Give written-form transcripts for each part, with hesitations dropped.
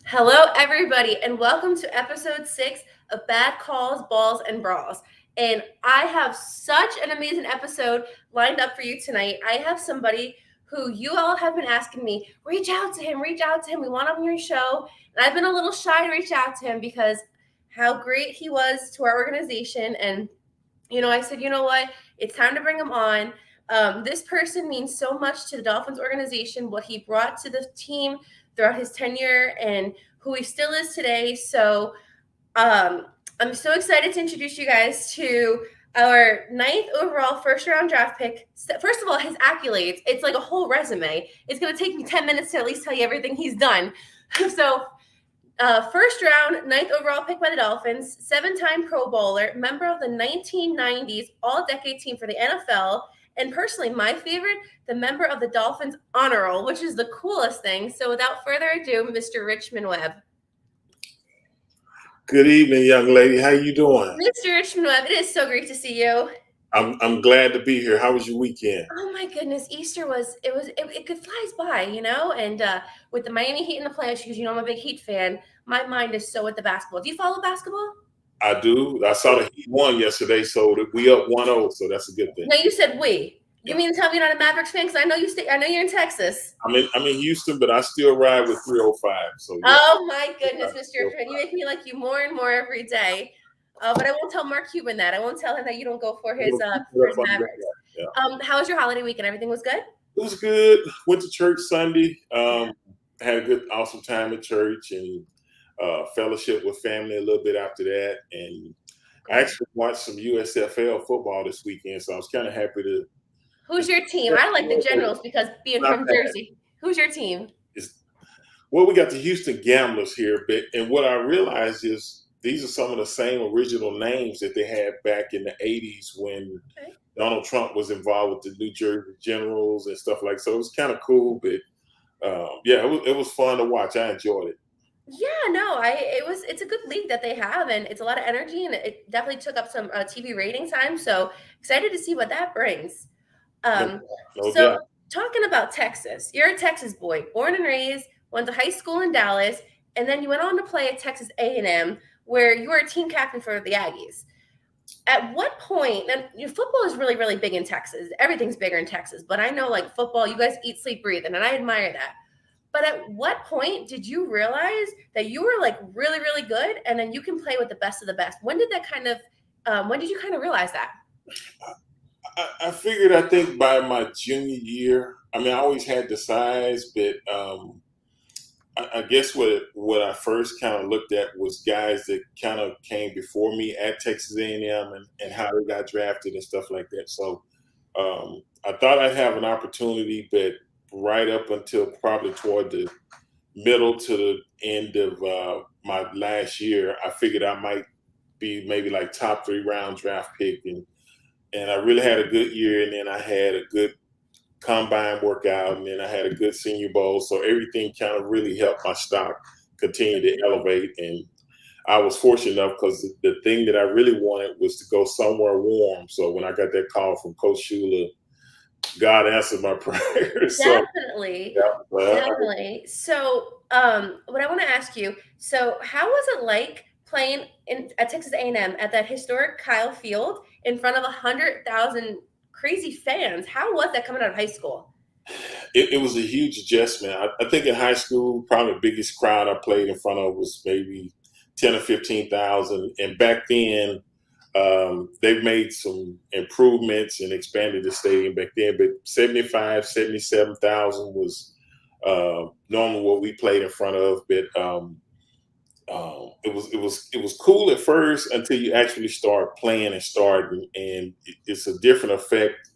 Hello, everybody, and welcome to episode 6 of Bad Calls, Balls, and Brawls. And I have such an amazing episode lined up for you tonight. I have somebody who you all have been asking me, reach out to him, reach out to him. We want him on your show. And I've been a little shy to reach out to him because how great he was to our organization. And, I said, you know what? It's time to bring him on. This person means so much to the Dolphins organization, what he brought to the team throughout his tenure and who he still is today. So I'm so excited to introduce you guys to our 9th overall first round draft pick. First of all, his accolades, it's like a whole resume. It's going to take me 10 minutes to at least tell you everything he's done. So first round, 9th overall pick by the Dolphins, 7-time Pro Bowler, member of the 1990s All-Decade Team for the NFL, and personally, my favorite, the member of the Dolphins Honor Roll, which is the coolest thing. So without further ado, Mr. Richmond Webb. Good evening, young lady. How you doing? Mr. Richmond Webb, it is so great to see you. I'm glad to be here. How was your weekend? Oh my goodness, Easter it flies by, and with the Miami Heat in the playoffs, because I'm a big Heat fan, my mind is so at the basketball. Do you follow basketball? I do. I saw the Heat won yesterday, so we up 1-0, so that's a good thing. No, you said we. You mean to tell me you're not a Mavericks fan? Because I know you're in Texas. I'm in Houston, but I still ride with 305. So. Yeah. Oh my goodness, Mr. Richmond, you make me like you more and more every day. But I won't tell Mark Cuban that. I won't tell him that you don't go for his Mavericks. Yeah. How was your holiday weekend? Everything was good? It was good. Went to church Sunday. Had a good, awesome time at church and fellowship with family a little bit after that. And I actually watched some USFL football this weekend, so I was kind of happy to. Who's your team? I like the Generals because being from Jersey. Who's your team? Well, we got the Houston Gamblers here, and what I realized is these are some of the same original names that they had back in the 80s when Donald Trump was involved with the New Jersey Generals and stuff like that. So it was kind of cool, but it was fun to watch. I enjoyed it. Yeah, no, it's a good league that they have, and it's a lot of energy, and it definitely took up some TV rating time. So excited to see what that brings. So talking about Texas, you're a Texas boy, born and raised, went to high school in Dallas, and then you went on to play at Texas A&M, where you were a team captain for the Aggies. At what point, and football is really, really big in Texas. Everything's bigger in Texas, but I know like football, you guys eat, sleep, breathe, and I admire that. But at what point did you realize that you were like really, really good and then you can play with the best of the best? When did you kind of realize that? I figured, I think by my junior year, I mean, I always had the size, but I guess what I first kind of looked at was guys that kind of came before me at Texas A&M and how they got drafted and stuff like that. So I thought I'd have an opportunity, but right up until probably toward the middle to the end of my last year, I figured I might be maybe like top 3 round draft pick, and I really had a good year, and then I had a good combine workout, and then I had a good Senior Bowl, so everything kind of really helped my stock continue to elevate. And I was fortunate enough because the thing that I really wanted was to go somewhere warm. So when I got that call from Coach Shula, God answered my prayers. Definitely. Definitely. So what I want to ask you, so how was it like playing at Texas A&M at that historic Kyle Field in front of 100,000 crazy fans? How was that coming out of high school? It was a huge adjustment. I think in high school, probably the biggest crowd I played in front of was maybe 10 or 15,000. And back then, they've made some improvements and expanded the stadium back then, but 75, 77,000 was normally what we played in front of. But it was cool at first until you actually start playing and starting, and it's a different effect.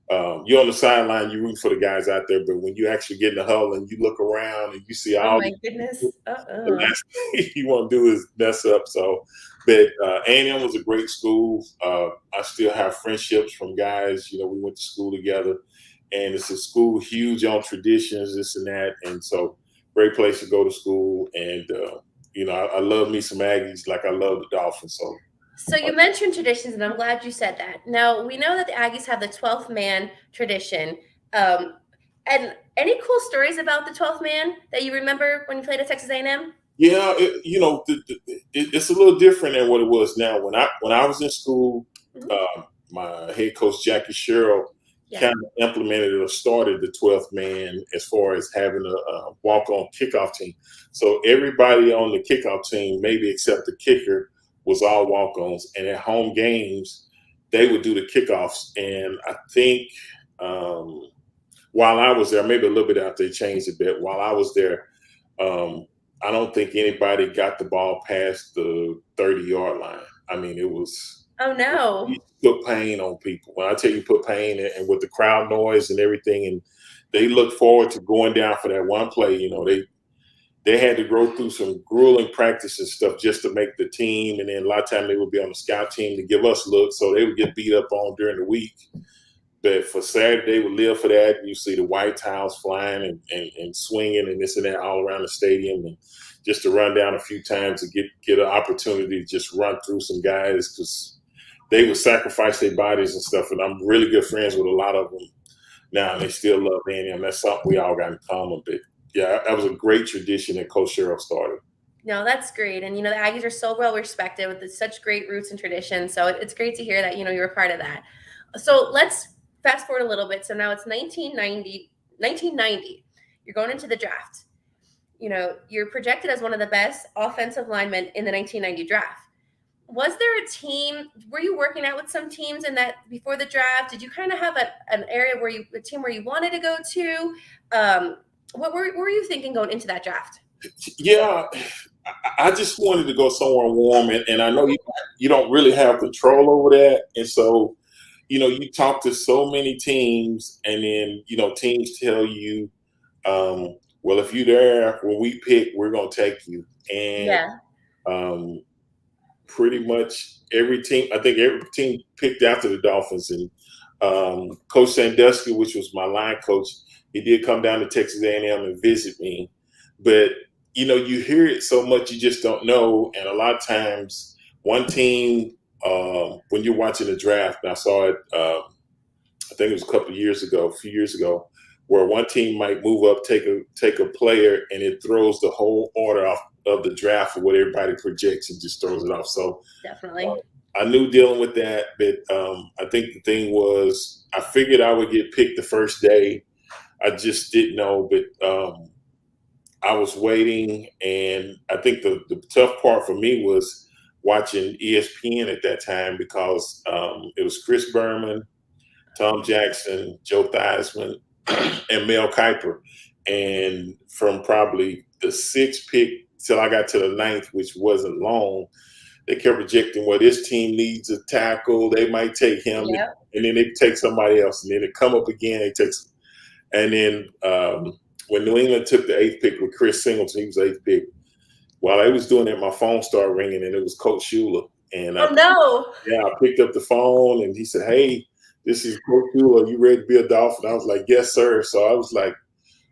You're on the sideline, you root for the guys out there, but when you actually get in the huddle and you look around and you see all, oh my goodness, the last thing you want to do is mess up. So, but A&M was a great school. I still have friendships from guys. We went to school together, and it's a school huge on traditions, this and that, and so great place to go to school. And I love me some Aggies like I love the Dolphins. So you mentioned traditions, and I'm glad you said that. Now, we know that the Aggies have the 12th man tradition. And any cool stories about the 12th man that you remember when you played at Texas A&M? Yeah, it's a little different than what it was now. When I was in school, Mhm. my head coach Jackie Sherrill Yeah. kind of implemented or started the 12th man as far as having a walk-on kickoff team. So everybody on the kickoff team, maybe except the kicker, was all walk-ons. And at home games, they would do the kickoffs. And I think while I was there, maybe a little bit after they changed a bit. While I was there, um, I don't think anybody got the ball past the 30-yard line. I mean, it was Oh no. you put pain on people. When I tell you put pain, and with the crowd noise and everything, and they look forward to going down for that one play. They had to go through some grueling practice and stuff just to make the team, and then a lot of time they would be on the scout team to give us looks, so they would get beat up on during the week. But for Saturday, we live for that. You see the white towels flying and swinging and this and that all around the stadium, and just to run down a few times to get an opportunity to just run through some guys because they would sacrifice their bodies and stuff. And I'm really good friends with a lot of them now, and they still love me and that's something we all got in common. But yeah, that was a great tradition that Coach Sherrill started. No, that's great. And the Aggies are so well respected with such great roots and traditions. So it's great to hear that you're a part of that. So let's fast forward a little bit. So now it's 1990. 1990. You're going into the draft. You're projected as one of the best offensive linemen in the 1990 draft. Was there a team? Were you working out with some teams in that before the draft? Did you kind of have an area a team where you wanted to go to? What were you thinking going into that draft? Yeah, I just wanted to go somewhere warm, and I know you don't really have control over that, and so you talk to so many teams, and then teams tell you, well, if you're there when we pick, we're gonna take you, and Yeah. um, pretty much every team, I think every team picked after the Dolphins, and Coach Sandusky, which was my line coach, he did come down to Texas A&M and visit me, but you hear it so much you just don't know, and a lot of times one team, when you're watching the draft, and I saw it, I think it was a few years ago, where one team might move up, take a player, and it throws the whole order off of the draft of what everybody projects and just throws it off. So Definitely. I knew dealing with that, but I think the thing was I figured I would get picked the first day. I just didn't know, but I was waiting, and I think the tough part for me was watching ESPN at that time because it was Chris Berman, Tom Jackson, Joe Theismann, and Mel Kiper. And from probably the sixth pick till I got to the ninth, which wasn't long, they kept projecting, well, this team needs a tackle. They might take him, Yep. and then they take somebody else, and then they come up again. They take, and then when New England took the eighth pick with Chris Singleton, he was eighth pick. While I was doing that, my phone started ringing, and it was Coach Shula. And Oh no. I picked up the phone, and he said, "Hey, this is Coach Shula. You ready to be a Dolphin?" I was like, "Yes, sir." So I was like,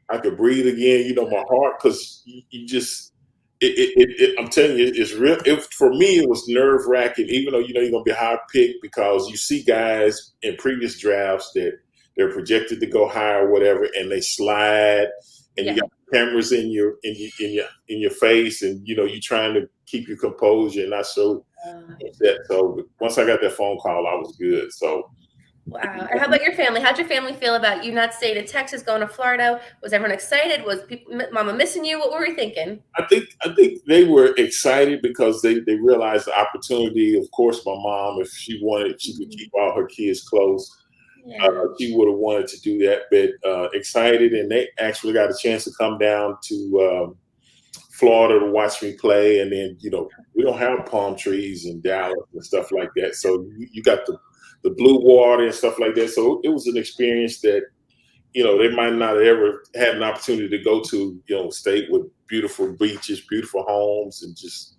I could breathe again. My heart, because you just I'm telling you, it's real. For me, it was nerve wracking, even though you're going to be high picked because you see guys in previous drafts that they're projected to go high or whatever, and they slide, and Yeah. you got cameras in your face, and you're trying to keep your composure and not so upset. So once I got that phone call, I was good. So Wow. And how about your family? How'd your family feel about you not staying in Texas, going to Florida? Was everyone excited? Was Mama missing you? What were we thinking? I think they were excited because they realized the opportunity. Of course, my mom, if she wanted, she could keep all her kids close. Yeah. She would have wanted to do that, but excited, and they actually got a chance to come down to Florida to watch me play. And then we don't have palm trees in Dallas and stuff like that, so you got the blue water and stuff like that. So it was an experience that they might not have ever had an opportunity to go to, state with beautiful beaches, beautiful homes, and just,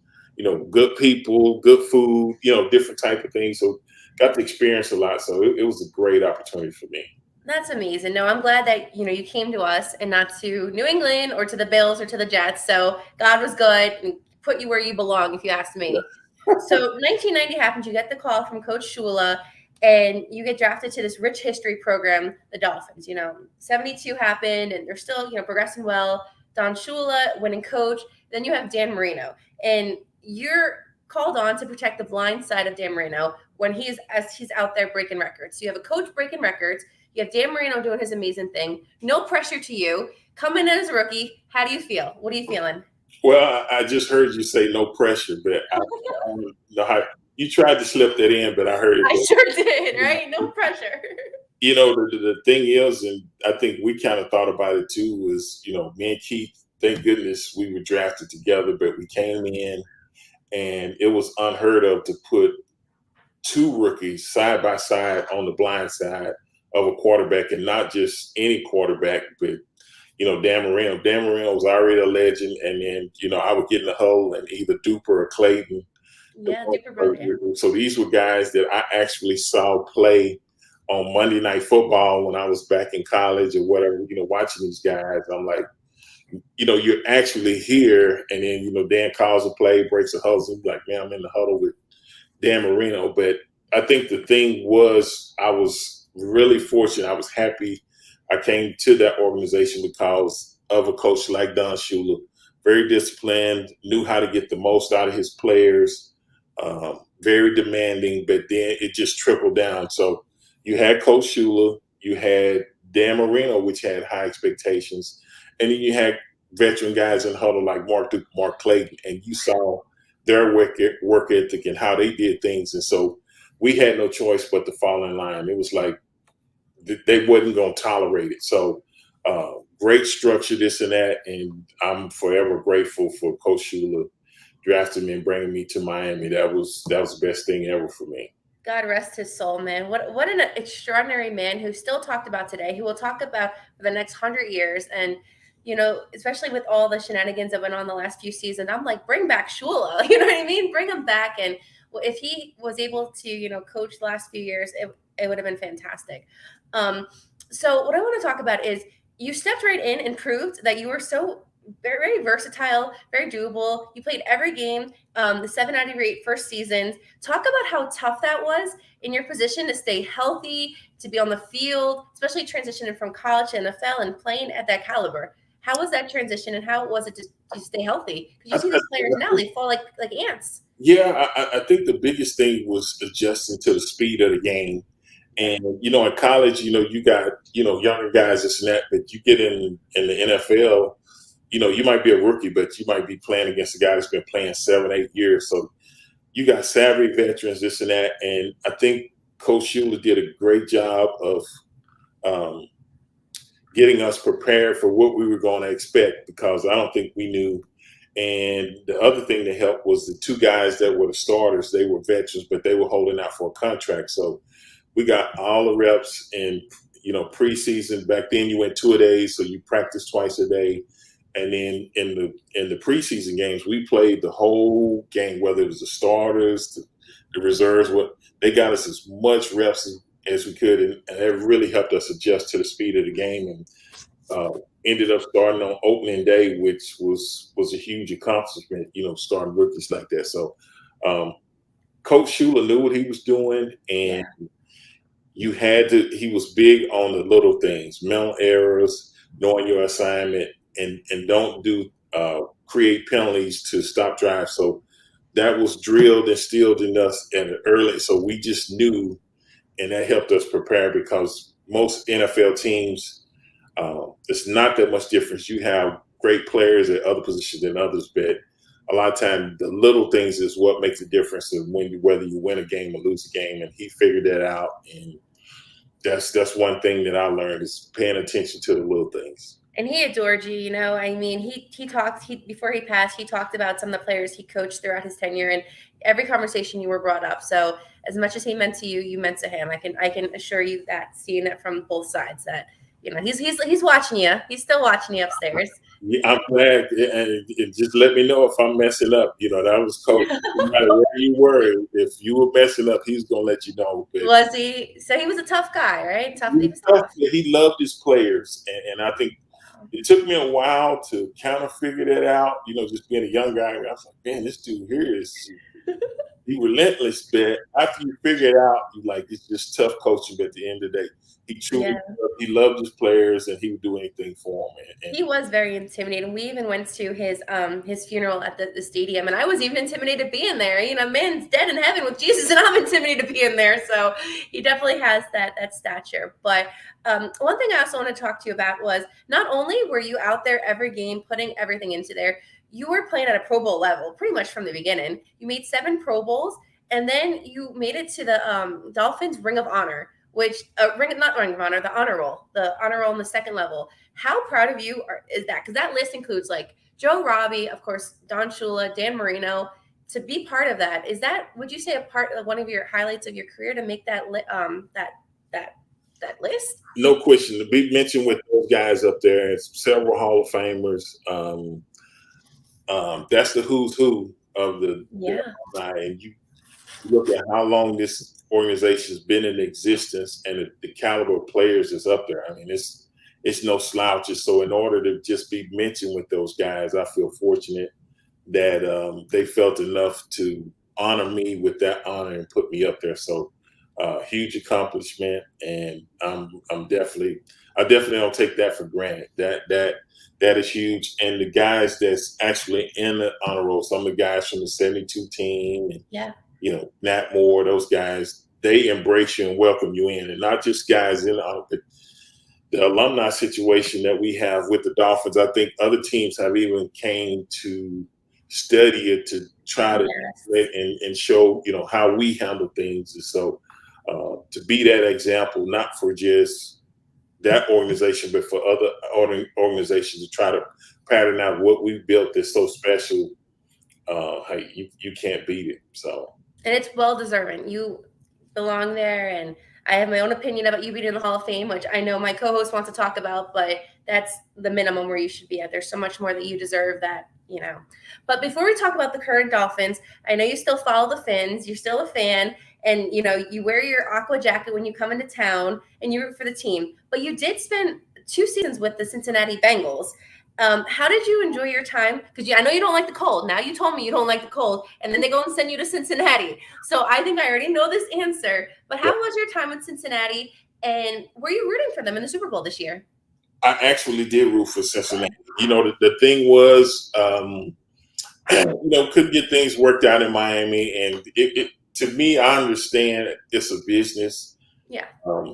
good people, good food, different type of things. So got to experience a lot. So it was a great opportunity for me. That's amazing. No, I'm glad that you came to us and not to New England or to the Bills or to the Jets. So God was good and put you where you belong, if you ask me. So 1990 happens. You get the call from Coach Shula, and you get drafted to this rich history program, the Dolphins. 72 happened, and they're still progressing well. Don Shula, winning coach. Then you have Dan Marino, and you're called on to protect the blind side of Dan Marino when he's out there breaking records. So you have a coach breaking records. You have Dan Marino doing his amazing thing. No pressure to you. Coming in as a rookie, how do you feel? What are you feeling? Well, I just heard you say no pressure, but I don't know how you tried to slip that in, but I heard it. I sure did, right? No pressure. The thing is, and I think we kind of thought about it too, was, me and Keith, thank goodness we were drafted together, but we came in and it was unheard of to put two rookies side by side on the blind side of a quarterback, and not just any quarterback, but Dan Marino. Dan Marino was already a legend, and then I would get in the hole and either Duper or Clayton. Yeah, Duper brother. So these were guys that I actually saw play on Monday Night Football when I was back in college or whatever. Watching these guys, I'm like, you're actually here, and then Dan calls a play, breaks a huddle, and like, man, I'm in the huddle with Dan Marino. But I think the thing was, I was really fortunate. I was happy I came to that organization because of a coach like Don Shula, very disciplined, knew how to get the most out of his players, very demanding, but then it just trickled down. So you had Coach Shula, you had Dan Marino, which had high expectations, and then you had veteran guys in the huddle like Mark Clayton, and you saw their work ethic and how they did things. And so we had no choice but to fall in line. It was like they wasn't going to tolerate it. So great structure, this and that, and I'm forever grateful for Coach Shula drafting me and bringing me to Miami. That was the best thing ever for me. God rest his soul, man. What an extraordinary man who's still talked about today, who will talk about for the next 100 years. And, especially with all the shenanigans that went on the last few seasons, I'm like, bring back Shula. You know what I mean? Bring him back. And if he was able to, coach the last few years, it would have been fantastic. So what I want to talk about is you stepped right in and proved that you were so very, very versatile, very doable. You played every game, the 7 out of 8 first seasons. Talk about how tough that was in your position to stay healthy, to be on the field, especially transitioning from college to NFL and playing at that caliber. How was that transition, and how was it to stay healthy? Because you see these players now, they fall like ants. Yeah, I think the biggest thing was adjusting to the speed of the game. And, in college, you got, younger guys, this and that, but you get in the NFL, you might be a rookie, but you might be playing against a guy that's been playing 7, 8 years. So you got savvy veterans, this and that. And I think Coach Shula did a great job of getting us prepared for what we were going to expect, because I don't think we knew. And the other thing that helped was the two guys that were the starters. They were veterans, but they were holding out for a contract. So we got all the reps in, preseason. Back then you went 2-a-days, so you practiced twice a day. And then in the preseason games, we played the whole game, whether it was the starters, the reserves. They got us as much reps as we could, and it really helped us adjust to the speed of the game. And ended up starting on opening day, which was a huge accomplishment, starting rookies like that. So Coach Shula knew what he was doing, and he was big on the little things, mental errors, knowing your assignment, and don't create penalties to stop drives. So that was drilled, instilled in us at an early, so we just knew, and that helped us prepare, because most NFL teams, it's not that much difference. You have great players at other positions than others, but a lot of times the little things is what makes a difference in whether you win a game or lose a game. And he figured that out, and that's one thing that I learned, is paying attention to the little things. And he adored you, before he passed, he talked about some of the players he coached throughout his tenure, and every conversation you were brought up. So as much as he meant to you, you meant to him. I can assure you that, seeing it from both sides, that he's watching you. He's still watching you upstairs. Yeah, I'm glad, and just let me know if I'm messing up. That was Coach. No matter where you were, if you were messing up, he's gonna let you know. But was he? So he was a tough guy, right? Tough. He loved his players, and I think it took me a while to kind of figure that out. Just being a young guy, I was like, man, this dude here he relentless. But after you figure it out, you like, it's just tough coaching. But at the end of the day, He Yeah. truly he loved his players, and he would do anything for them. And He was very intimidating. We even went to his funeral at the stadium, and I was even intimidated being there. You know, man's dead in heaven with Jesus, and I'm intimidated being there. So he definitely has that stature. But one thing I also want to talk to you about was not only were you out there every game putting everything into there, you were playing at a Pro Bowl level pretty much from the beginning. You made 7 Pro Bowls, and then you made it to the Dolphins Ring of Honor, which not Ring of Honor, the Honor Roll in the second level. How proud of you is that? Because that list includes like Joe Robbie, of course, Don Shula, Dan Marino. To be part of that, is that, would you say, a part of one of your highlights of your career to make that that list? no question, to be mentioned with those guys up there, several Hall of Famers. That's the who's who of the Yeah. alumni, and you look at how long this organization has been in existence, and the caliber of players is up there. I mean, it's no slouches. So in order to just be mentioned with those guys, I feel fortunate that they felt enough to honor me with that honor and put me up there. So huge accomplishment, and I definitely don't take that for granted. That is huge. And the guys that's actually in the honor roll, some of the guys from the '72 team, and Yeah. Nat Moore, those guys, they embrace you and welcome you in, and not just guys in the honor, but the alumni situation that we have with the Dolphins. I think other teams have even came to study it to try to Yes. and show how we handle things. And so to be that example, not for just that organization, but for other organizations to try to pattern out what we built that's so special. Hey, you can't beat it. So And it's well deserving. You belong there, and I have my own opinion about you being in the Hall of Fame, which I know my co-host wants to talk about, but that's the minimum where you should be at. There's so much more that you deserve that. But before we talk about the current Dolphins, I know you still follow the Fins. You're still a fan, and you wear your aqua jacket when you come into town, and you root for the team. But you did spend 2 seasons with the Cincinnati Bengals. How did you enjoy your time? Because I know you don't like the cold. Now you told me you don't like the cold, and then they go and send you to Cincinnati. So I think I already know this answer. But how was your time in Cincinnati, and were you rooting for them in the Super Bowl this year? I actually did root for Cincinnati. The thing was, couldn't get things worked out in Miami, and to me, I understand it's a business. Yeah.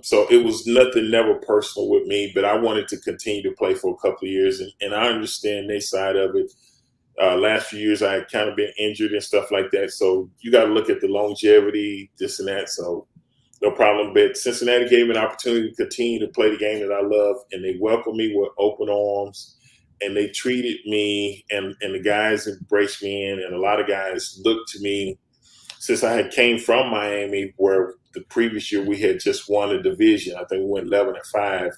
So it was nothing, never personal with me, but I wanted to continue to play for a couple of years, and I understand their side of it. Last few years, I had kind of been injured and stuff like that. So you got to look at the longevity, this and that. So no problem. But Cincinnati gave me an opportunity to continue to play the game that I love, and they welcomed me with open arms, and they treated me, and the guys embraced me in, and a lot of guys looked to me since I had came from Miami, where the previous year we had just won a division. I think we went 11-5.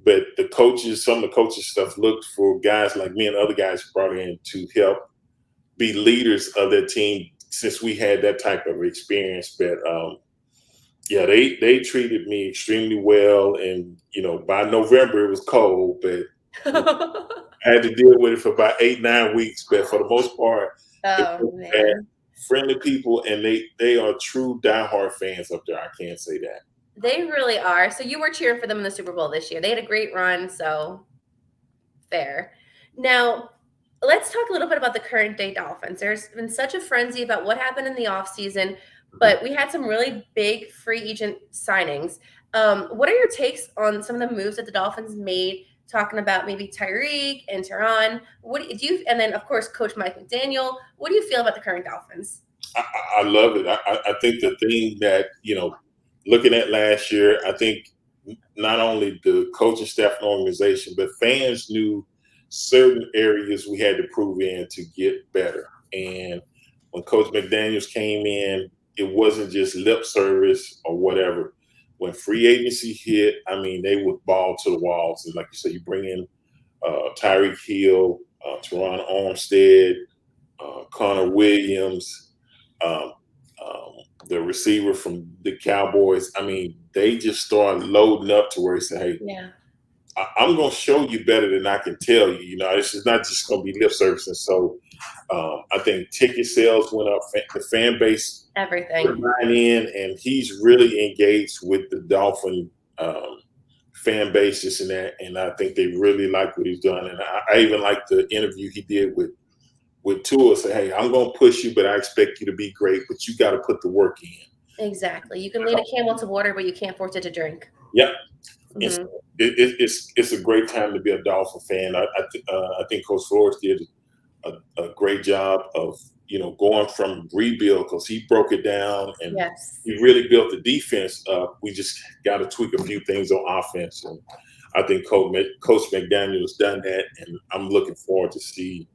But some of the coaches stuff looked for guys like me and other guys brought in to help be leaders of their team since we had that type of experience. But yeah, they treated me extremely well. And, by November it was cold, but I had to deal with it for about 8-9 weeks. But for the most part, Oh man, friendly people, and they are true diehard fans up there. I can't say that. they really are. So you were cheering for them in the Super Bowl this year. They had a great run, so fair. Now, let's talk a little bit about the current day Dolphins. There's been such a frenzy about what happened in the offseason, but we had some really big free agent signings. What are your takes on some of the moves that the Dolphins made? Talking about maybe Tyreek and Teron. What do you? And then of course, Coach Mike McDaniel. What do you feel about the current Dolphins? I love it. I think the thing that, looking at last year, I think not only the coaching staff and organization, but fans knew certain areas we had to prove in to get better. And when Coach McDaniels came in, it wasn't just lip service or whatever. When free agency hit, I mean, they would ball to the walls. And like you said, you bring in Tyreek Hill, Teron Armstead, Connor Williams, um, the receiver from the Cowboys. I mean, they just started loading up to where he said, "Hey, Yeah. I'm going to show you better than I can tell you. This is not just going to be lip service." And so I think ticket sales went up. The fan base Everything. buying in, and he's really engaged with the Dolphin fan base, this and that, and I think they really like what he's done. And I even like the interview he did with Tua. Say, hey, I'm going to push you, but I expect you to be great, but you got to put the work in. Exactly. You can lead a camel to water, but you can't force it to drink. Yep. Mm-hmm. It's a great time to be a Dolphin fan. I think Coach Flores did a great job of going from rebuild, because he broke it down and he really built the defense up. We just got to tweak a few things on offense, and I think Coach McDaniel has done that, and I'm looking forward to see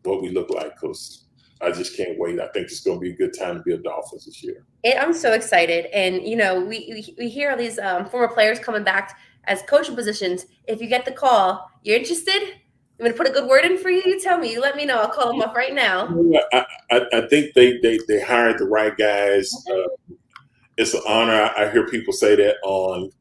what we look like, because I just can't wait. I think it's going to be a good time to be a Dolphins this year. I'm so excited. And, we hear all these former players coming back as coaching positions. If you get the call, you're interested? I'm going to put a good word in for you. You tell me. You let me know. I'll call them up right now. I think they hired the right guys. It's an honor. I hear people say that on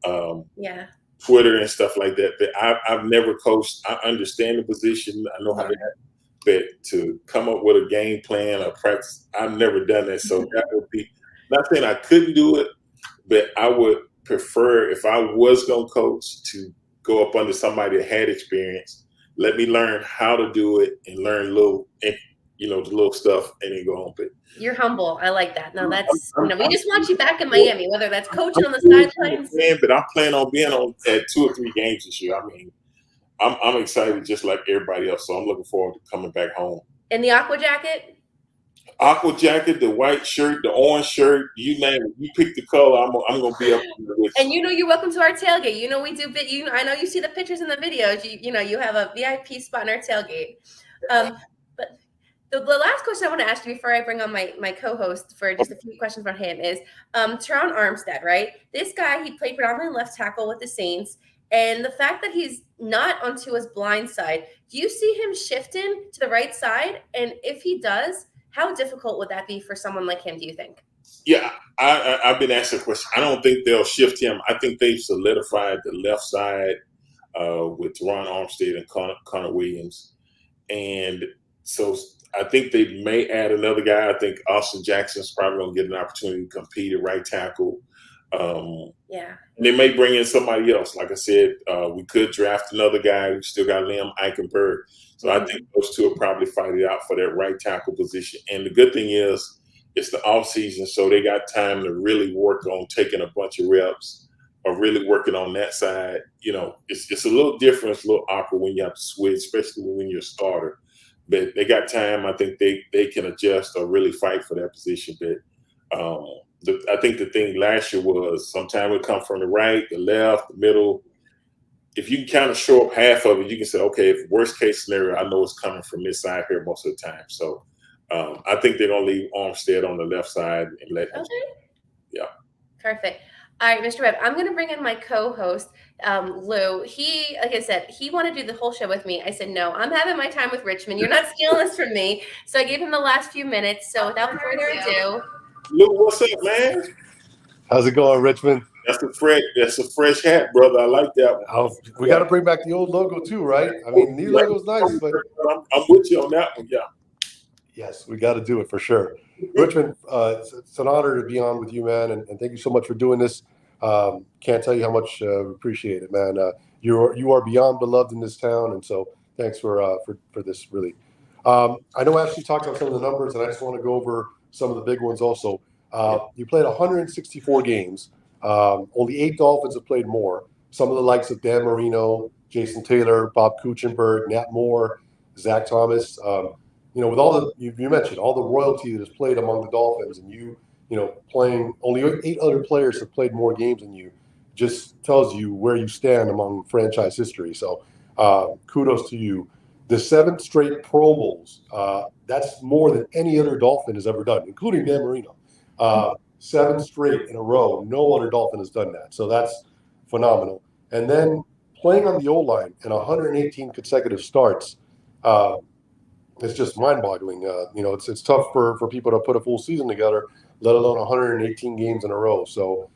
Twitter and stuff like that. But I've never coached. I understand the position. I know how to act. But to come up with a game plan or practice, I've never done that. So that would be, not saying I couldn't do it, but I would prefer, if I was going to coach, to go up under somebody that had experience. Let me learn how to do it and learn the little stuff, and then go on. But you're humble. I like that. No, that's we just want you back in Miami, whether that's coaching on the sidelines. But I'm planning on being at 2 or 3 games this year. I mean, I'm excited just like everybody else, so I'm looking forward to coming back home. And the aqua jacket? Aqua jacket, the white shirt, the orange shirt, you name it. You pick the color, I'm going to be up with. And you're welcome to our tailgate. We do I know you see the pictures and the videos. You have a VIP spot in our tailgate. But the last question I want to ask you before I bring on my co-host for just a few questions about him is Teron Armstead, right? This guy, he played predominantly left tackle with the Saints. And the fact that he's not on Tua's blind side, do you see him shifting to the right side? And if he does, how difficult would that be for someone like him, do you think? Yeah, I've been asked a question. I don't think they'll shift him. I think they've solidified the left side with Teron Armstead and Connor Williams. And so I think they may add another guy. I think Austin Jackson's probably going to get an opportunity to compete at right tackle. And they may bring in somebody else. Like I said, we could draft another guy. We still got Liam Eichenberg. So I think those two will probably fight it out for that right tackle position. And the good thing is, it's the off season, so they got time to really work on taking a bunch of reps or really working on that side. It's a little different. It's a little awkward when you have to switch, especially when you're a starter. But they got time. I think they can adjust or really fight for that position. But I think the thing last year was sometimes it come from the right, the left, the middle. If you can kind of show up half of it, you can say, okay, if worst case scenario, I know it's coming from this side here most of the time. So I think they're going to leave Armstead on the left side and let him. Okay. Yeah. Perfect. All right, Mr. Webb, I'm going to bring in my co-host, Lou. He, like I said, he wanted to do the whole show with me. I said, no, I'm having my time with Richmond. You're not stealing this from me. So I gave him the last few minutes. So without further ado. Lou, what's up, man? How's it going, Richmond? That's a fresh hat, brother. I like that one. We got to bring back the old logo too, right? I mean, the new logo's nice, but I'm with you on that one. Yeah. Yes, we got to do it for sure. Richmond, it's an honor to be on with you, man, and thank you so much for doing this. Can't tell you how much we appreciate it, man. You are beyond beloved in this town, and so thanks for this, really. I know Ashley talked about some of the numbers, and I just want to go over some of the big ones also. You played 164 games. Only 8 Dolphins have played more. Some of the likes of Dan Marino, Jason Taylor, Bob Kuchenberg, Nat Moore, Zach Thomas. With all the you mentioned all the royalty that is played among the Dolphins, and you playing, only 8 other players have played more games than you, just tells you where you stand among franchise history. So kudos to you. The 7 straight Pro Bowls, that's more than any other Dolphin has ever done, including Dan Marino. 7 straight in a row. No other Dolphin has done that. So that's phenomenal. And then playing on the O-line in 118 consecutive starts, it's just mind-boggling. It's tough for people to put a full season together, let alone 118 games in a row. So,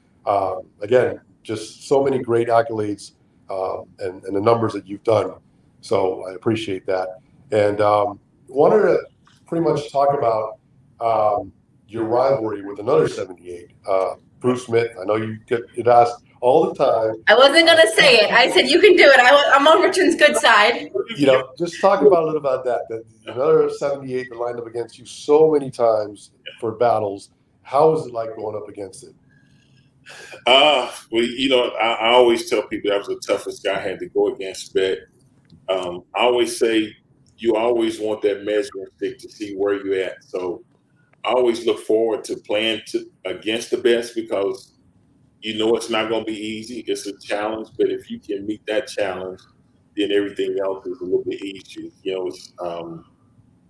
again, just so many great accolades and the numbers that you've done. So I appreciate that. And wanted to pretty much talk about your rivalry with another 78, Bruce Smith. I know you get asked all the time. I wasn't going to say it. I said, you can do it. I'm on Richmond's good side. Just talk about a little about that. Another 78 that lined up against you so many times for battles. How was it like going up against it? Well, I always tell people that was the toughest guy I had to go against. But I always say you always want that measuring stick to see where you're at. So I always look forward to playing against the best because it's not going to be easy. It's a challenge, but if you can meet that challenge, then everything else is a little bit easier.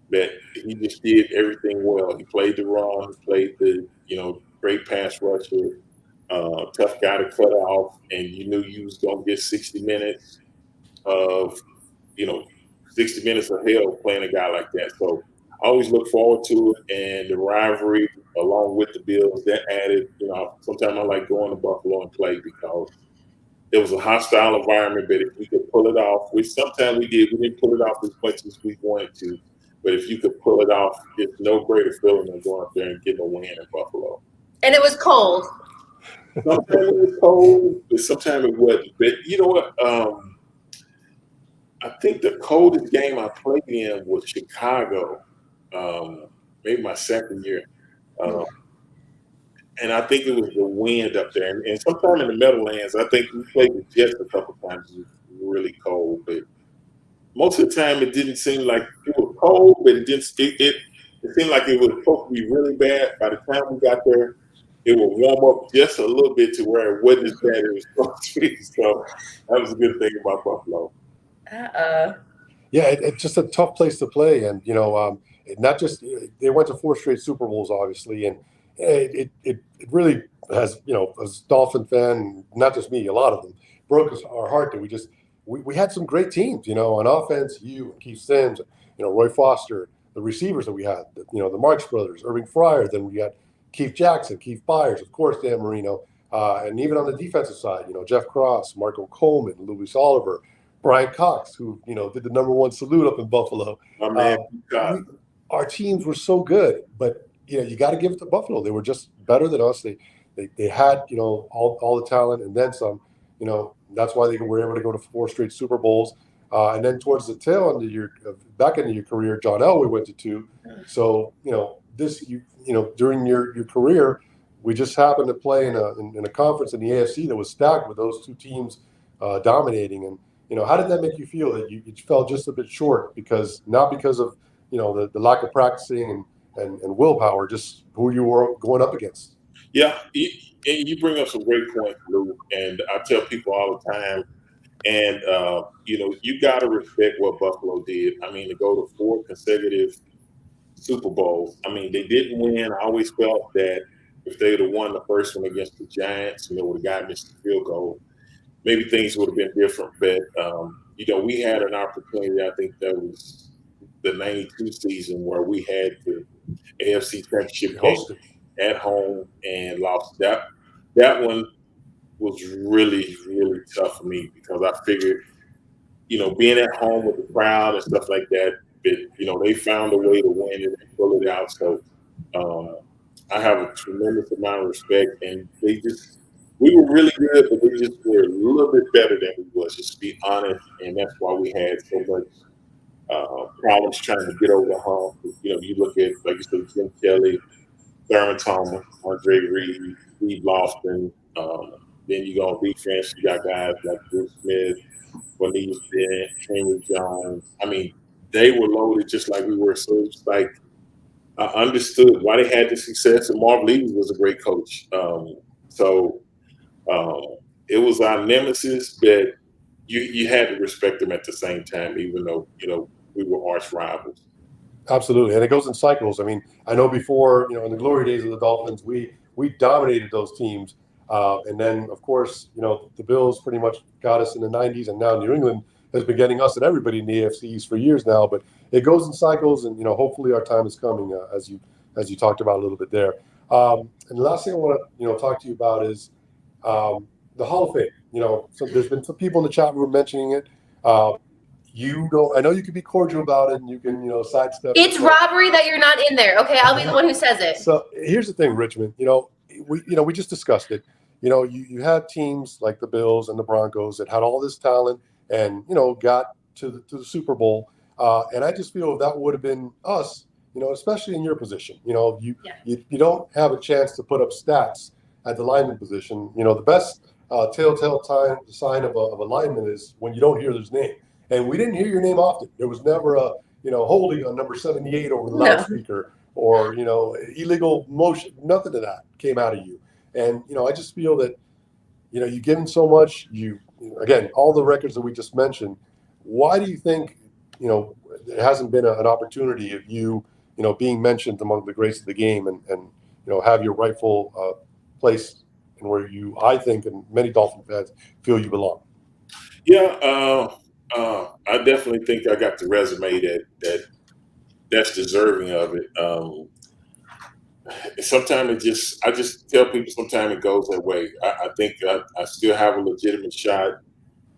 But he just did everything well. He played the run, he played the great pass rusher, tough guy to cut off, and you knew you was going to get 60 minutes of 60 minutes of hell playing a guy like that. So I always look forward to it, and the rivalry along with the Bills that added. Sometimes I like going to Buffalo and play because it was a hostile environment. But if we could pull it off, which sometimes we didn't pull it off as much as we wanted to. But if you could pull it off, it's no greater feeling than going up there and getting a win in Buffalo. And it was cold. Sometimes it was cold, but sometimes it wasn't. But you know what? I think the coldest game I played in was Chicago, maybe my second year. And I think it was the wind up there. And sometime in the Meadowlands, I think we played the Jets a couple times. It was really cold. But most of the time, it didn't seem like it was cold, but it seemed like it was supposed to be really bad. By the time we got there, it would warm up just a little bit to where it wasn't as bad as it was supposed to be. So that was a good thing about Buffalo. Yeah, it's just a tough place to play. And, not just they went to 4 straight Super Bowls, obviously. And it really has, as a Dolphin fan, not just me, a lot of them, broke our heart that we had some great teams, on offense, you, Keith Sims, Roy Foster, the receivers that we had, the Marks brothers, Irving Fryer, then we got Keith Jackson, Keith Byers, of course, Dan Marino, and even on the defensive side, Jeff Cross, Marco Coleman, Louis Oliver, Brian Cox, who, did the #1 salute up in Buffalo. My man, our teams were so good, but, you got to give it to Buffalo. They were just better than us. They had, all the talent and then some. That's why they were able to go to 4 straight Super Bowls. And then towards the tail end of back into your career, John Elway went to 2. So, during your career, we just happened to play in a conference in the AFC that was stacked with those 2 teams dominating. And, how did that make you feel that you fell just a bit short not because of, the lack of practicing and willpower, just who you were going up against? Yeah, you bring up some great points, Lou, and I tell people all the time, and you got to respect what Buffalo did. I mean, to go to 4 consecutive Super Bowls. I mean, they didn't win. I always felt that if they would have won the first one against the Giants, would have gotten missed the field goal, maybe things would have been different. But we had an opportunity. I think that was the '92 season where we had the AFC Championship game at home and lost. That one was really, really tough for me because I figured, being at home with the crowd and stuff like that, they found a way to win it and pull it out. So I have a tremendous amount of respect, and we were really good, but we just were a little bit better than we was, just to be honest, and that's why we had so much problems trying to get over the hump. You look at, like you said, Jim Kelly, Thurman Thomas, Andre Reed, Steve Lofton. Then you go on defense, you got guys like Bruce Smith, Cornelius Bennett, Henry Jones. I mean, they were loaded just like we were. So it's like I understood why they had the success, and Marv Levy was a great coach. It was our nemesis, but you had to respect them at the same time, even though we were arch rivals. Absolutely, and it goes in cycles. I mean, I know before, in the glory days of the Dolphins, we dominated those teams, and then of course, the Bills pretty much got us in the '90s, and now New England has been getting us and everybody in the AFCs for years now. But it goes in cycles, and hopefully our time is coming, as you talked about a little bit there. And the last thing I want to talk to you about is the Hall of Fame. So there's been some people in the chat room mentioning it. I know you can be cordial about it, and you can, sidestep. It's robbery that you're not in there. Okay, I'll be the one who says it. So here's the thing, Richmond. We just discussed it. you had teams like the Bills and the Broncos that had all this talent and, got to the Super Bowl. And I just feel that would have been us, especially in your position. You don't have a chance to put up stats at the lineman position. The best telltale sign of a lineman is when you don't hear his name. And we didn't hear your name often. There was never a, holding on number 78 over the loudspeaker or, illegal motion. Nothing of that came out of you. And, I just feel that, you've given so much. Again, all the records that we just mentioned. Why do you think, there hasn't been an opportunity of you, being mentioned among the greats of the game and have your rightful place and where I think, and many Dolphin fans feel you belong? Yeah, I definitely think I got the resume that's deserving of it. Sometimes I just tell people sometimes it goes that way. I think I still have a legitimate shot.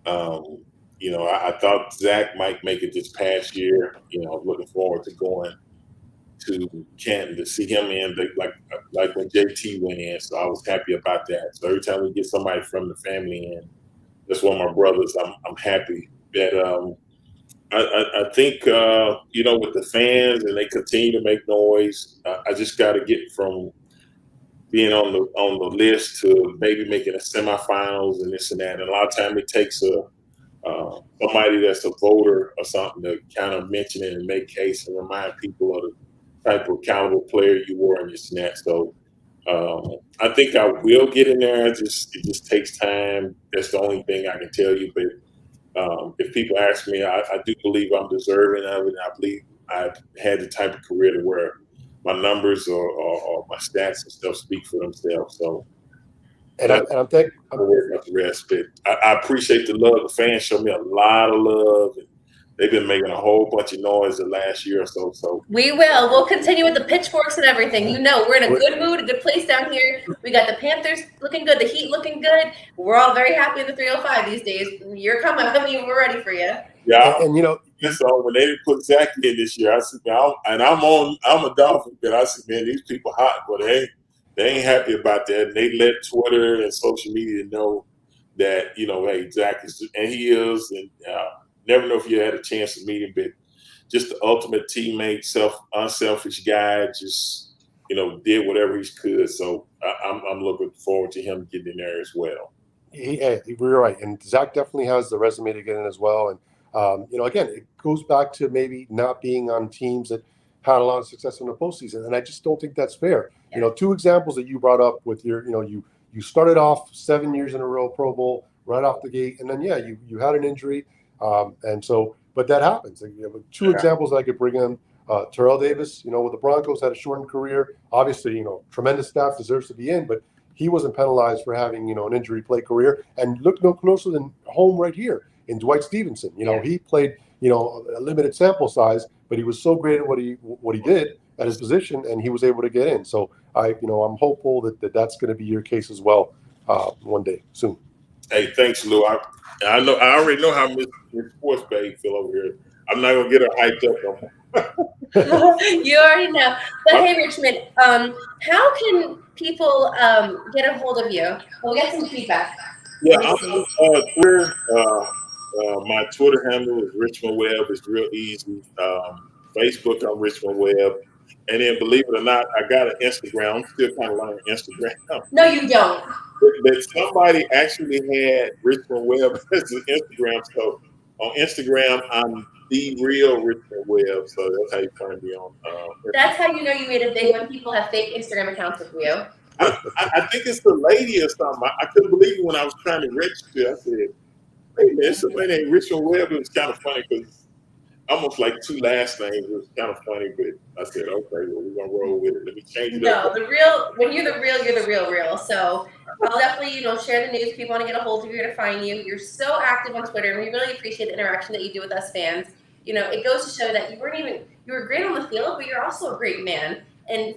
I thought Zach might make it this past year. I'm looking forward to going to Canton to see him in, like when JT went in. So I was happy about that. So every time we get somebody from the family in, that's one of my brothers, I'm happy that I think with the fans and they continue to make noise. I just got to get from being on the list to maybe making a semifinals and this and that. And a lot of time it takes somebody that's a voter or something to kind of mention it and make case and remind people of the type of caliber player you were and this and that. So I think I will get in there. It just takes time. That's the only thing I can tell you. But if people ask me, I do believe I'm deserving of it. I believe I've had the type of career to where my numbers or my stats and stuff speak for themselves. So, I'm thinking I'm worried about the rest. But I appreciate the love. The fans show me a lot of love, and they've been making a whole bunch of noise the last year or so. So we'll continue with the pitchforks and everything. We're in a good mood, a good place down here. We got the Panthers looking good, the Heat looking good. We're all very happy in the 305 these days. You're coming. We're ready for you. Yeah, and so when they didn't put Zach in this year, I said, I'm a Dolphin fan. I said, man, these people hot, but they ain't happy about that. And they let Twitter and social media know that, hey, Zach is, and he is, and never know if you had a chance to meet him, but just the ultimate teammate, unselfish guy, just, did whatever he could. So I'm looking forward to him getting in there as well. You're right. And Zach definitely has the resume to get in as well. And, again, it goes back to maybe not being on teams that had a lot of success in the postseason. And I just don't think that's fair. Two examples that you brought up with your, you started off 7 years in a row Pro Bowl right off the gate. And then, you had an injury. But that happens. Two examples that I could bring in. Terrell Davis, with the Broncos, had a shortened career. Obviously, tremendous staff, deserves to be in, but he wasn't penalized for having, an injury play career. And look no closer than home right here in Dwight Stevenson. He played, a limited sample size, but he was so great at what he did at his position, and he was able to get in. So I'm hopeful that that's going to be your case as well one day soon. Hey, thanks, Lou. I already know how Miss Sports Bay feel over here. I'm not gonna get her hyped up no more. You already know. But hey, Richmond, how can people get a hold of you? We'll get some feedback. Yeah, I'm on Twitter. My Twitter handle is Richmond Webb. It's real easy. Facebook, I'm Richmond Webb. And then, believe it or not, I got an Instagram. I'm still kind of learning Instagram. No, you don't. But somebody actually had Richmond Webb as an Instagram. So on Instagram, I'm the real Richmond Webb. So that's how you find me on. That's how you know you made it big, when people have fake Instagram accounts with you. I think it's the lady or something. I couldn't believe it when I was trying to register. I said, hey, man, somebody named Richmond Webb. It was kind of funny because almost like two last names. It was kind of funny, but I said, okay, well, we're going to roll with it. Let me change it up. No, when you're the real. So I'll definitely, share the news. If people want to get a hold of you, to find you. You're so active on Twitter, and we really appreciate the interaction that you do with us fans. It goes to show that you were great on the field, but you're also a great man. And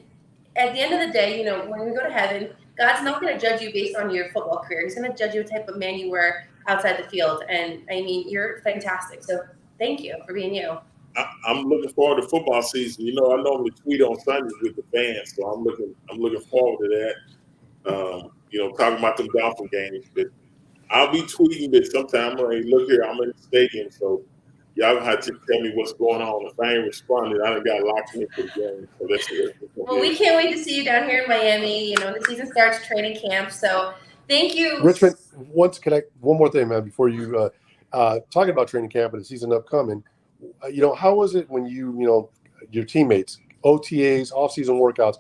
at the end of the day, when we go to heaven, God's not going to judge you based on your football career. He's going to judge you the type of man you were outside the field. And I mean, you're fantastic. So thank you for being you. I'm looking forward to football season. I normally tweet on Sundays with the fans, so I'm looking forward to that. talking about them Dolphin games. But I'll be tweeting that sometime. Hey, look here, I'm in the stadium, so y'all have to tell me what's going on. If I ain't responding, I done got locked in for the game. So that's it. Well, we can't wait to see you down here in Miami. The season starts, training camp. So thank you. Richmond, one more thing, man, before you talking about training camp and the season upcoming. How was it when your teammates, OTAs, off-season workouts,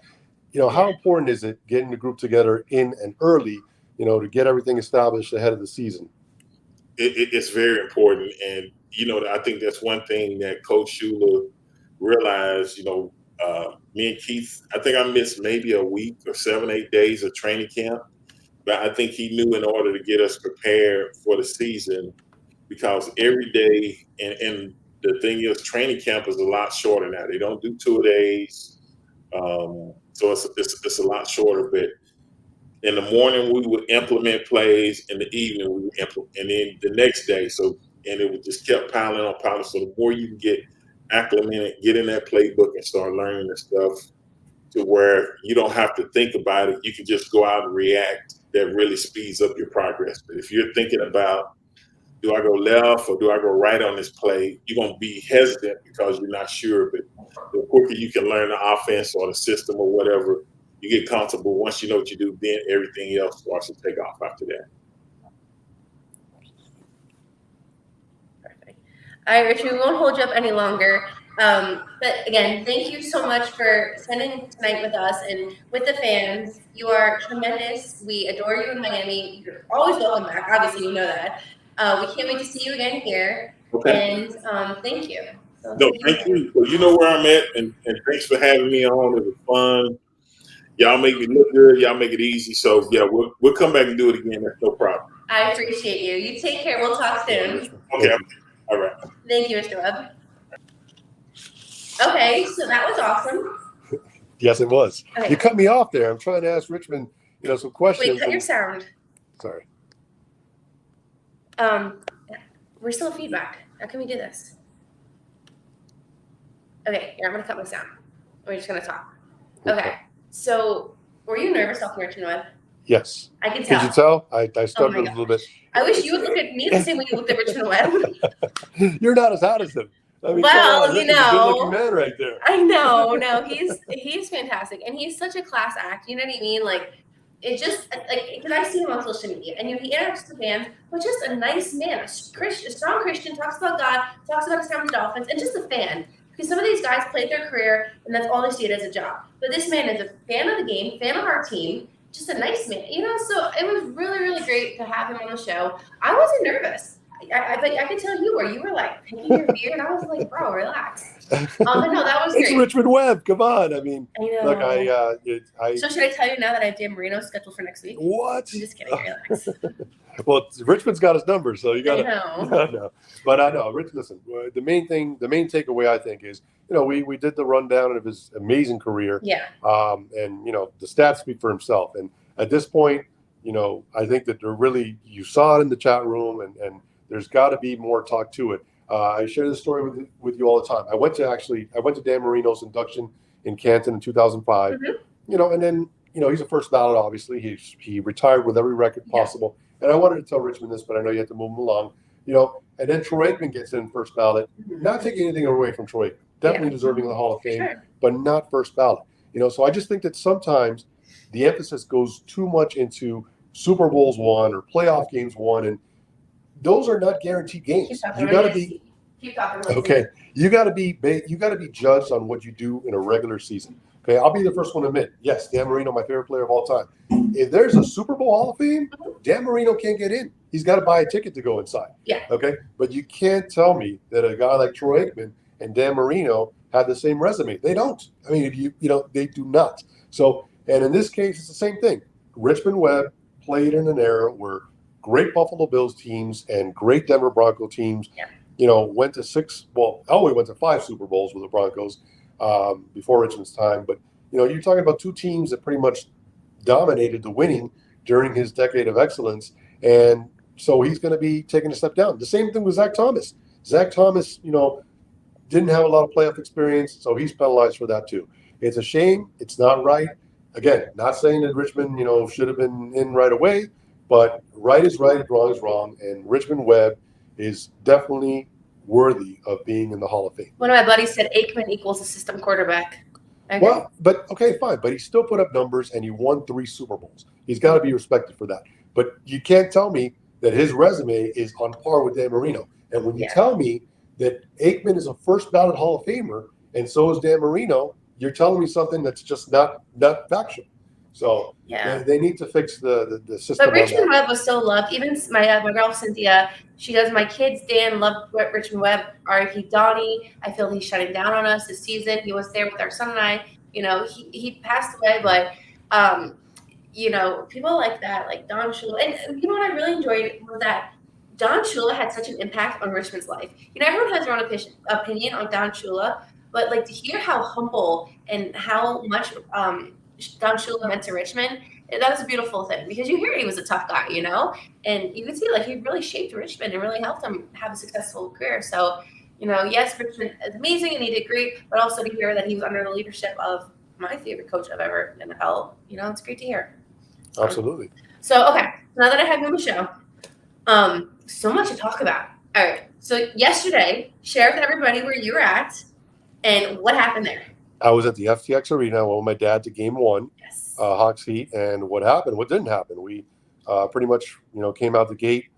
how important is it getting the group together in and early, to get everything established ahead of the season? It's very important. And, I think that's one thing that Coach Shula realized, me and Keith, I think I missed maybe a week or 7-8 days of training camp. But I think he knew in order to get us prepared for the season, because every day, and the thing is, training camp is a lot shorter now. They don't do 2 days. So it's a lot shorter. But in the morning, we would implement plays. In the evening, we would implement. And then the next day, and it would just kept piling on piling. So the more you can get acclimated, get in that playbook and start learning the stuff to where you don't have to think about it. You can just go out and react. That really speeds up your progress. But if you're thinking about, do I go left or do I go right on this play, you're going to be hesitant because you're not sure. But the quicker you can learn the offense or the system or whatever, you get comfortable. Once you know what you do, then everything else starts to take off after that. Perfect. All right, Richard, we won't hold you up any longer. But again, thank you so much for spending tonight with us and with the fans. You are tremendous. We adore you in Miami. You're always welcome back. Obviously, you know that. We can't wait to see you again here. Okay. And thank you. So thank you. So you know where I'm at, and thanks for having me on. It was fun. Y'all make me look good. Y'all make it easy. So yeah, we'll come back and do it again. That's no problem. I appreciate you. You take care. We'll talk soon. Okay. All right. Thank you, Mr. Webb. Okay, so that was awesome. Yes, it was. Okay. You cut me off there. I'm trying to ask Richmond, some questions. Wait, cut your sound. Sorry. We're still feedback. How can we do this? Okay, here, I'm gonna cut my sound. We're just gonna talk. Okay. So, were you nervous talking to Richmond Webb? Yes. I can tell. Did you tell? I stuttered a little bit. I wish you would look at me the same way you looked at Richmond Webb. You're not as hot as him. I mean, well, good looking man right there. I know. No, he's fantastic, and he's such a class act. You know what I mean? Like, it just because I see him on social media, and he interacts with the fans, but just a nice man, a strong Christian, talks about God, talks about his time with the Dolphins, and just a fan. Because some of these guys played their career, and that's all they see it as a job. But this man is a fan of the game, fan of our team, just a nice man. So it was really, really great to have him on the show. I wasn't nervous. I could tell you were. You were like picking your beard, and I was like, bro, relax. But no, that was great. It's Richmond Webb. Come on. I mean, I know. Look, So should I tell you now that I have Dan Marino scheduled for next week? What? I'm just kidding. Relax. Well, Richmond's got his number, so you got to. I know. No. But I know, Rich. Listen, the main takeaway I think is, we did the rundown of his amazing career. Yeah. And the stats speak for himself. And at this point, I think that you saw it in the chat room, and there's got to be more talk to it. I share this story with you all the time. I went to Dan Marino's induction in Canton in 2005. Mm-hmm. And then he's a first ballot. Obviously, he retired with every record possible. Yeah. And I wanted to tell Richmond this, but I know you have to move him along. And then Troy Aikman gets in first ballot. Mm-hmm. Not taking anything away from Troy, definitely deserving of the Hall of Fame, but not first ballot. So I just think that sometimes the emphasis goes too much into Super Bowls won or playoff games won, and those are not guaranteed games. You got to be okay. You got to be judged on what you do in a regular season. Okay, I'll be the first one to admit, yes, Dan Marino, my favorite player of all time. If there's a Super Bowl Hall of Fame, Dan Marino can't get in. He's got to buy a ticket to go inside. Yeah. Okay, but you can't tell me that a guy like Troy Aikman and Dan Marino have the same resume. They don't. I mean, they do not. So, and in this case, it's the same thing. Richmond Webb played in an era where great Buffalo Bills teams and great Denver Bronco teams, went to 5 Super Bowls with the Broncos before Richmond's time. But, you're talking about two teams that pretty much dominated the winning during his decade of excellence. And so he's going to be taking a step down. The same thing with Zach Thomas. Zach Thomas, didn't have a lot of playoff experience, so he's penalized for that too. It's a shame. It's not right. again, not saying that Richmond, should have been in right away, but right is right, wrong is wrong, and Richmond Webb is definitely worthy of being in the Hall of Fame. One of my buddies said Aikman equals a system quarterback. Okay. Well, but okay, fine. But he still put up numbers and he won 3 Super Bowls. He's got to be respected for that. But you can't tell me that his resume is on par with Dan Marino. And when you tell me that Aikman is a first ballot Hall of Famer and so is Dan Marino, you're telling me something that's just not factual. So they need to fix the system. But Richmond Webb was so loved. Even my girl Cynthia, she goes, my kids, Dan, loved Richmond Webb. R.I.P. Donnie. I feel he's shutting down on us this season. He was there with our son and I. He passed away, but people like that, like Don Shula. And you know what I really enjoyed was that Don Shula had such an impact on Richmond's life. Everyone has their own opinion on Don Shula, but like to hear how humble and how much Don Shula meant to Richmond, that was a beautiful thing because you hear he was a tough guy, and you can see like he really shaped Richmond and really helped him have a successful career. So, yes, Richmond is amazing and he did great, but also to hear that he was under the leadership of my favorite coach I've ever in the NFL, it's great to hear. Absolutely. So, okay, now that I have you on the show, so much to talk about. All right, so yesterday, share with everybody where you were at and what happened there. I was at the FTX Arena. I went with my dad to Game 1, Yes. Hawks Heat, and what happened? What didn't happen? We pretty much, came out the gate,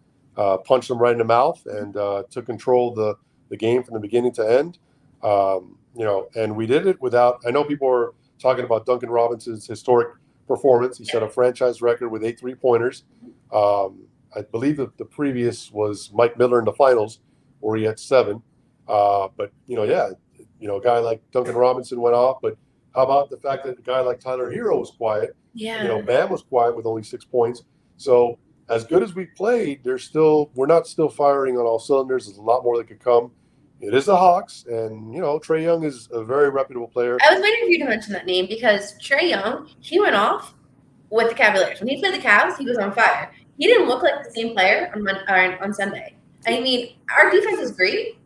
punched them right in the mouth, and took control of the game from the beginning to end. And we did it without. I know people are talking about Duncan Robinson's historic performance. He set a franchise record with 8 3-pointers. I believe that the previous was Mike Miller in the finals, where he had 7. But a guy like Duncan Robinson went off, but how about the fact that a guy like Tyler Hero was quiet? Yeah. Bam was quiet with only 6 points. So as good as we played, we're not still firing on all cylinders. There's a lot more that could come. It is the Hawks, and Trae Young is a very reputable player. I was waiting for you to mention that name because Trae Young, he went off with the Cavaliers. When he played the Cavs, he was on fire. He didn't look like the same player on Sunday. I mean, our defense is great,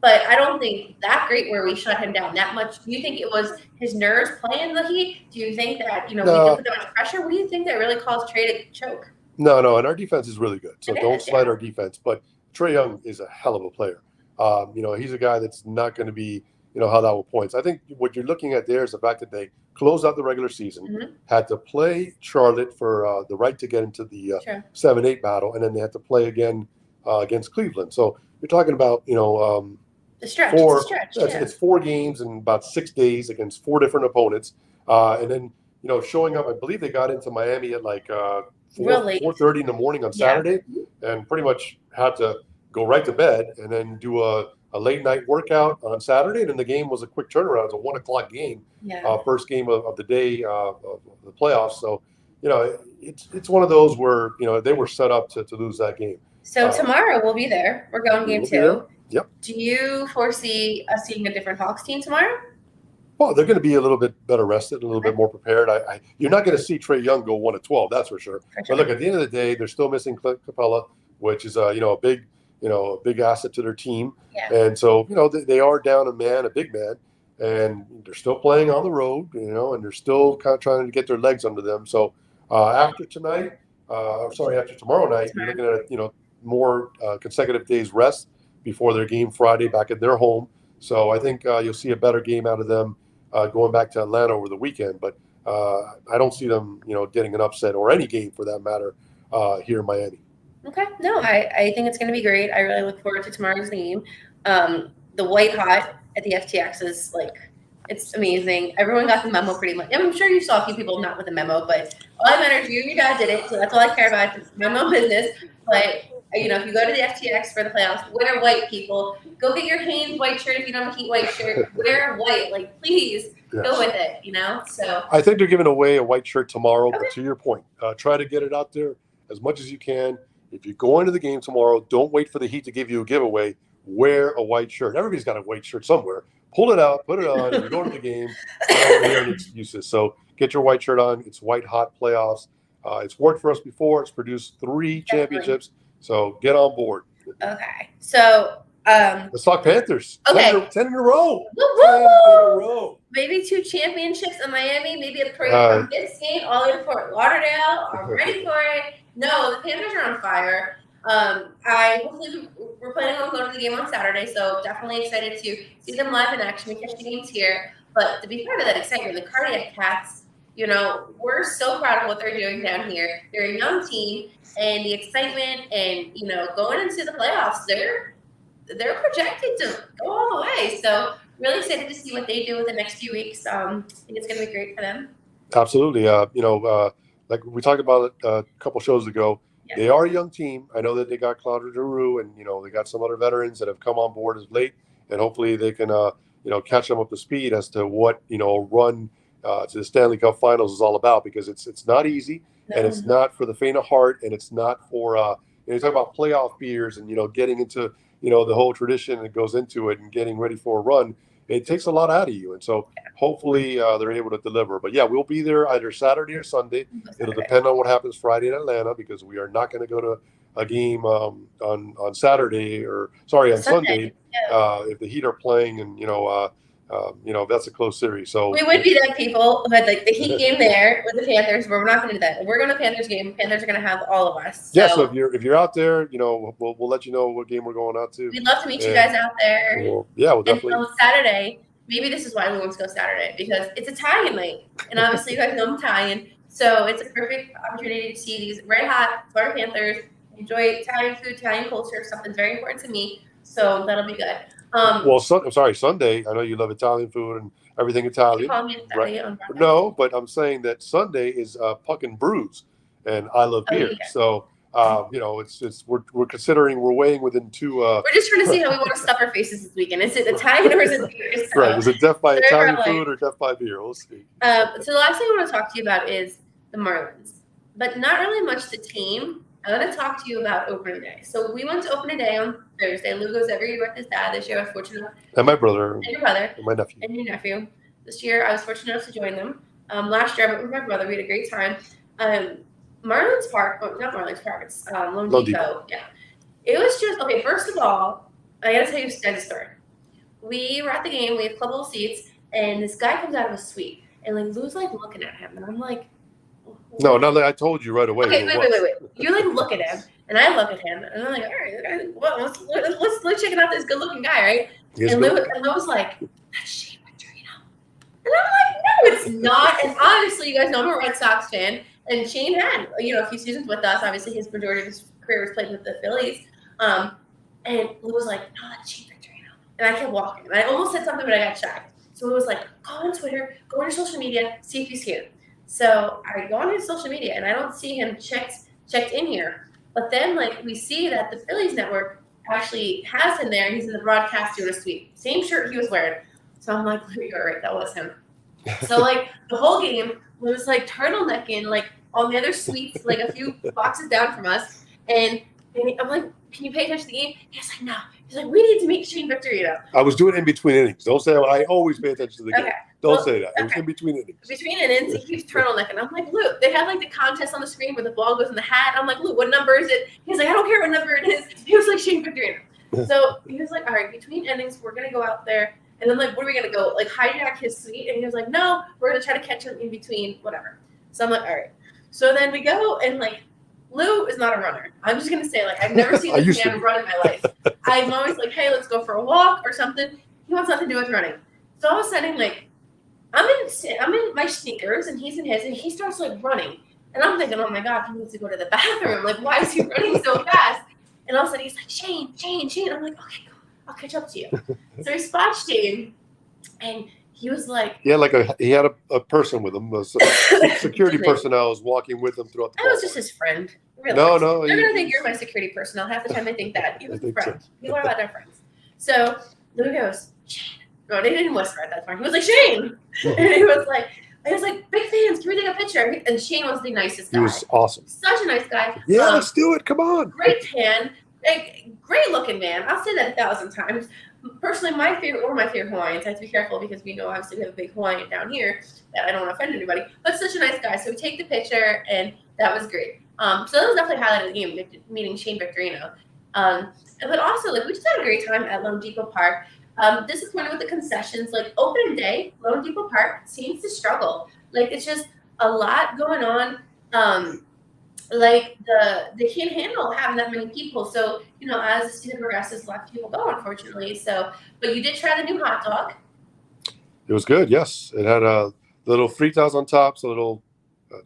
but I don't think that great where we shut him down that much. Do you think it was his nerves playing the Heat? Do you think that, we did put that much pressure? What do you think that really caused Trae to choke? No, and our defense is really good. So don't slight our defense. But Trae Young is a hell of a player. He's a guy that's not going to be, held out with points. I think what you're looking at there is the fact that they closed out the regular season, had to play Charlotte for the right to get into the 7-8 battle, and then they had to play again against Cleveland. So you're talking about, the stretch. It's 4 games in about 6 days against 4 different opponents. And then, showing up, I believe they got into Miami at like 4:30 in the morning on Saturday and pretty much had to go right to bed and then do a late night workout on Saturday. And then the game was a quick turnaround. It was a 1 o'clock game, first game of the day of the playoffs. So, it's one of those where, they were set up to lose that game. So tomorrow we'll be there. We're going game 2. Yep. Do you foresee us seeing a different Hawks team tomorrow? Well, they're going to be a little bit better rested, a little bit more prepared. You're not going to see Trae Young go 1-12, that's for sure. But look, at the end of the day, they're still missing Clint Capella, which is a big asset to their team. Yeah. And so they are down a big man, and they're still playing on the road, and they're still kind of trying to get their legs under them. So after tomorrow night, you're looking at more consecutive days rest before their game Friday back at their home. So I think you'll see a better game out of them going back to Atlanta over the weekend. But I don't see them, getting an upset or any game for that matter here in Miami. Okay. No, I think it's going to be great. I really look forward to tomorrow's game. The white hot at the FTX is it's amazing. Everyone got the memo pretty much. I'm sure you saw a few people not with the memo, but all that matters, you and your dad did it. So that's all I care about. It's memo business. But if you go to the FTX for the playoffs, wear white, people. Go get your Hanes white shirt if you don't have a Heat white shirt. Wear white. Please go with it, So I think they're giving away a white shirt tomorrow, but to your point, try to get it out there as much as you can. If you go into the game tomorrow, don't wait for the Heat to give you a giveaway. Wear a white shirt. Everybody's got a white shirt somewhere. Pull it out, put it on. If you go to the game, don't hear any excuses. So get your white shirt on. It's white hot playoffs. It's worked for us before. It's produced 3 championships. So get on board. Okay. So Let's talk Panthers. Okay. 10 in a row. Woo-woo! 10 in a row. Maybe 2 championships in Miami, maybe a parade from Biscayne all the way to Fort Lauderdale. I'm ready for it. No, the Panthers are on fire. We're planning on going to the game on Saturday, so definitely excited to see them live in action. We catch the games here. But to be part of that excitement, the Cardiac Cats, we're so proud of what they're doing down here. They're a young team, and the excitement and, going into the playoffs, they're projected to go all the way. So really excited to see what they do in the next few weeks. I think it's going to be great for them. Absolutely. Like we talked about a couple shows ago, they are a young team. I know that they got Claude Giroux and, they got some other veterans that have come on board as late, and hopefully they can, catch them up to speed as to what, a run to the Stanley Cup Finals is all about, because it's not easy, and it's not for the faint of heart, and it's not for, you talk about playoff beers and, getting into, the whole tradition that goes into it and getting ready for a run. It takes a lot out of you. And so hopefully they're able to deliver. But yeah, we'll be there either Saturday or Sunday. It'll depend on what happens Friday in Atlanta, because we are not going to go to a game on Saturday on Sunday if the Heat are playing, and that's a close series. So we would be that people who had like the Heat game there with the Panthers, but we're not going to do that. If we're going to Panthers game, Panthers are going to have all of us. So. Yeah, so if you're out there, we'll let you know what game we're going out to. We'd love to meet you guys out there. We'll definitely. And on Saturday, maybe this is why we want to go Saturday, because it's Italian night, and obviously you guys know I'm Italian, so it's a perfect opportunity to see these red hot Florida Panthers, enjoy Italian food, Italian culture. Something's very important to me, so that'll be good. Sunday. I know you love Italian food and everything Italian. You call me Italian, right? No, but I'm saying that Sunday is Puck and Brews, and I love beer. Yeah. So we're considering, we're weighing within two. We're just trying to see how we want to stuff our faces this weekend. Is it Italian or is it beer? So, right. Is it death by Italian food or death by beer? We'll see. So the last thing I want to talk to you about is the Marlins, but not really much the team. I want to talk to you about opening day. So we went to opening day on Thursday. Lou goes every year with his dad. This year I was fortunate enough. And my brother. And your brother. And my nephew. And your nephew. This year I was fortunate enough to join them. Last year I went with my brother. We had a great time. Marlins Park, not Marlins Park, it's Lone Depot. Yeah. It was just, okay, first of all, I got to tell you a story. We were at the game. We have club seats. And this guy comes out of a suite. And Lou's looking at him. And I'm like, no, I told you right away. Okay, wait. You look at him, and I look at him, and I'm like, all right, let's check out this good-looking guy, right? And Lou was like, that's Shane Victorino. And I'm like, no, it's not. And obviously, you guys know I'm a Red Sox fan, and Shane had, a few seasons with us. Obviously, his majority of his career was played with the Phillies. And Lou was like, no, that's Shane Victorino. And I kept walking, and I almost said something, but I got shy. So Lou was like, go on Twitter, go on your social media, see if he's here. So I go on his social media, and I don't see him checked in here. But then, we see that the Phillies network actually has him there, and he's in the broadcast doing a sweep. Same shirt he was wearing. So I'm like, you're right, that was him. So, the whole game was, turtlenecking, on the other suites, a few boxes down from us. And I'm like, can you pay attention to the game? He's like, no. He's like, we need to meet Shane Victorino. I was doing it in between innings. Don't say I always pay attention to the game. Don't say that. Okay. It was in between innings. Between innings, he keeps turtlenecking. I'm like, Lou, they have the contest on the screen where the ball goes in the hat. I'm like, Lou, what number is it? He's like, I don't care what number it is. He was like, Shane Victorino. So he was like, all right, between innings, we're going to go out there. And then, what are we going to go? Hijack his suite? And he was like, no, we're going to try to catch him in between, whatever. So I'm like, all right. So then we go, and Lou is not a runner. I'm just going to say, I've never seen this man run in my life. I'm always like, hey, let's go for a walk or something. He wants nothing to do with running. So all of a sudden, I'm in my sneakers, and he's in his, and he starts, running. And I'm thinking, oh, my God, he needs to go to the bathroom. Why is he running so fast? And all of a sudden, he's like, Shane. I'm like, okay, cool. I'll catch up to you. So he spots Shane, and he was like... Yeah, he had a person with him. Security personnel was walking with him throughout the I was just his friend. Really. No. They're going to think you're my security personnel. Half the time they think that. He was a friend. You learn about their friends. So Lou goes, Shane. No, they didn't whisper at that point. He was like, Shane. And he was like, big fans, can we take a picture? And Shane was the nicest guy. He was awesome. Such a nice guy. Yeah, let's do it. Come on. Great tan. Great looking man. I'll say that 1,000 times. Personally, my favorite Hawaiians. I have to be careful because we know obviously we have a big Hawaiian down here that I don't want to offend anybody. But such a nice guy. So we take the picture, and that was great. So that was definitely a highlight of the game, meeting Shane Victorino. But also, like, we just had a great time at Lone Depot Park. Disappointed with the concessions. Like, opening day, Lone Depot Park seems to struggle. Like, it's just a lot going on. Like, they can't handle having that many people. So, as the season progresses, a lot of people go, unfortunately. So, but you did try the new hot dog. It was good, yes. It had little fritas on top, so little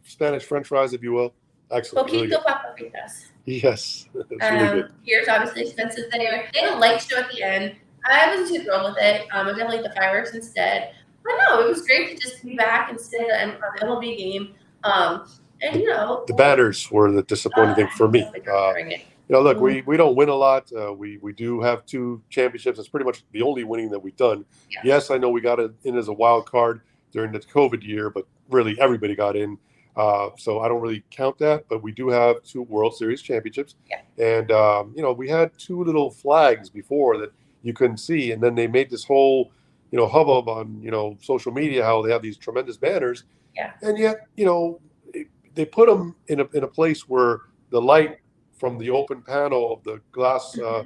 Spanish French fries, if you will. Excellent. Poquito Really papa fritas. Yes, it's really good. Beer's obviously expensive there. They had a light show at the end. I wasn't too thrilled with it. I definitely like the fireworks instead. But no, it was great to just be back and sit on the MLB game. And the banners were the disappointing thing for me. Look, we don't win a lot. We do have 2 championships. It's pretty much the only winning that we've done. Yeah. Yes, I know we got in as a wild card during the COVID year, but really everybody got in. So I don't really count that. But we do have 2 World Series championships. Yeah. And, we had 2 little flags before that you couldn't see. And then they made this whole, hubbub on, social media, how they have these tremendous banners. Yeah. And yet, they put them in a place where the light from the open panel of the glass, the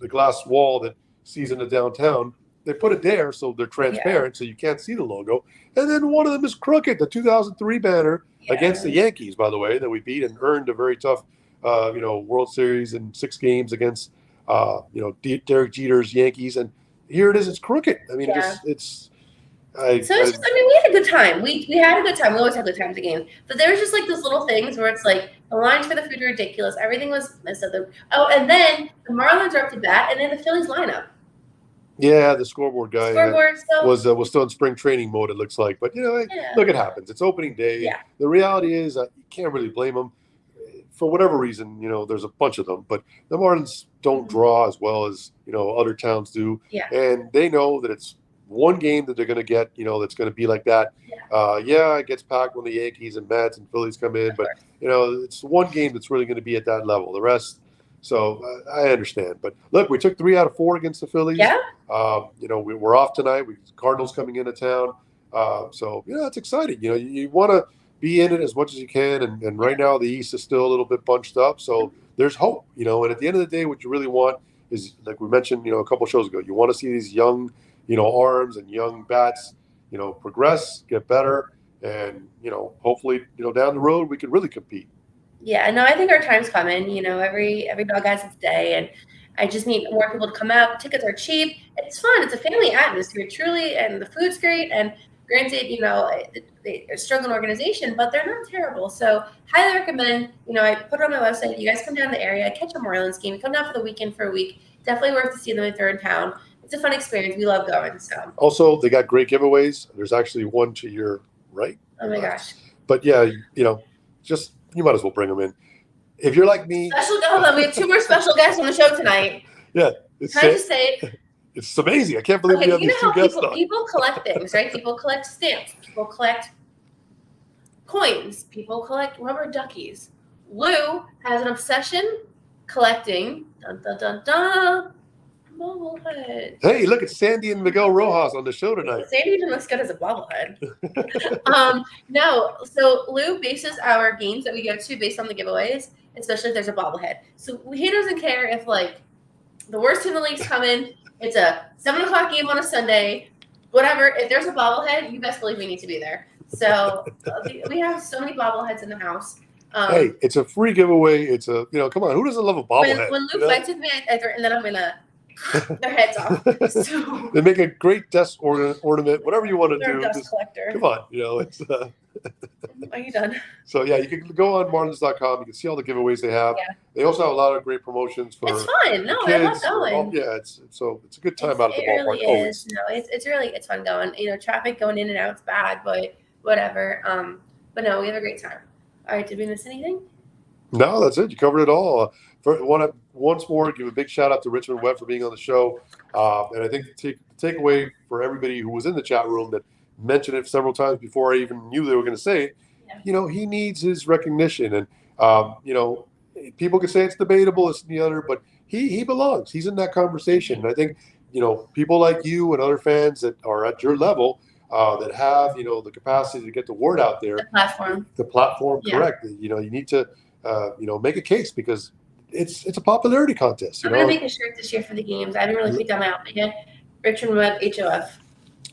glass wall that sees into downtown, they put it there so they're transparent, so you can't see the logo. And then one of them is crooked, the 2003 banner against the Yankees, by the way, that we beat and earned a very tough, World Series in 6 games against, Derek Jeter's Yankees. And here it is, it's crooked. I mean, we had a good time. We had a good time. We always have good times at games. But there was just like those little things where it's like the lines for the food were ridiculous. Everything was messed up. And then the Marlins are up to bat, and then the Phillies lineup. Yeah, the scoreboard guy was still in spring training mode, it looks like. But, look, it happens. It's opening day. Yeah. The reality is you can't really blame them. For whatever reason, there's a bunch of them. But the Marlins don't draw as well as, other towns do. Yeah. And they know that it's one game that they're going to get, that's going to be like that. It gets packed when the Yankees and Mets and Phillies come in. But, it's one game that's really going to be at that level. The rest, so I understand. But, look, we took 3 out of 4 against the Phillies. Yeah. We're off tonight. Cardinals coming into town. So, it's exciting. You want to be in it as much as you can. And right now the East is still a little bit bunched up. So there's hope, and at the end of the day, what you really want is, like we mentioned, a couple shows ago, you want to see these young, arms and young bats, progress, get better. And, hopefully, down the road, we can really compete. Yeah, no, I think our time's coming. Every dog has its day. And I just need more people to come out. Tickets are cheap. It's fun. It's a family atmosphere, truly. And the food's great. And granted, they're a struggling organization, but they're not terrible. So highly recommend, I put it on my website. You guys come down to the area, catch a Marlins game, come down for the weekend for a week. Definitely worth to see them if they're in town. It's a fun experience. We love going. So also, they got great giveaways. There's actually one to your right. Oh my gosh. But yeah, just you might as well bring them in. If you're like me, hold on. We have 2 more special guests on the show tonight. Yeah. Can I just say? It's amazing. I can't believe we have these 2 guests on. People collect things, right? People collect stamps. People collect coins. People collect rubber duckies. Lou has an obsession collecting bobbleheads. Hey, look, it's Sandy and Miguel Rojas on the show tonight. Sandy even looks good as a bobblehead. No, so Lou bases our games that we go to based on the giveaways, especially if there's a bobblehead. So he doesn't care if the worst team in the league's coming. It's a 7:00 game on a Sunday. Whatever. If there's a bobblehead, you best believe we need to be there. So we have so many bobbleheads in the house. Hey, it's a free giveaway. It's a come on, who doesn't love a bobblehead? When Lou fights with me, I threaten that I'm gonna their heads off. So, they make a great desk ornament, whatever you want to do. They're a dust collector. Come on, it's. Are you done? So yeah, you can go on Marlins.com. You can see all the giveaways they have. Yeah. They also have a lot of great promotions for. It's fun. No, I love going. It's a good time out at the ballpark. It really is. No, it's fun going. Traffic going in and out is bad, but whatever. But no, we have a great time. All right, did we miss anything? No, that's it. You covered it all. Once more, give a big shout out to Richmond Webb for being on the show. And I think the takeaway for everybody who was in the chat room that mentioned it several times before I even knew they were going to say it, he needs his recognition. And, people can say it's debatable, this and the other, but he belongs. He's in that conversation. And I think, people like you and other fans that are at your level that have, the capacity to get the word out there. The platform. The platform, correct. You need to, make a case because it's a popularity contest. I'm gonna make a shirt this year for the games. I haven't really picked out my outfit yet. Richmond Webb, HOF.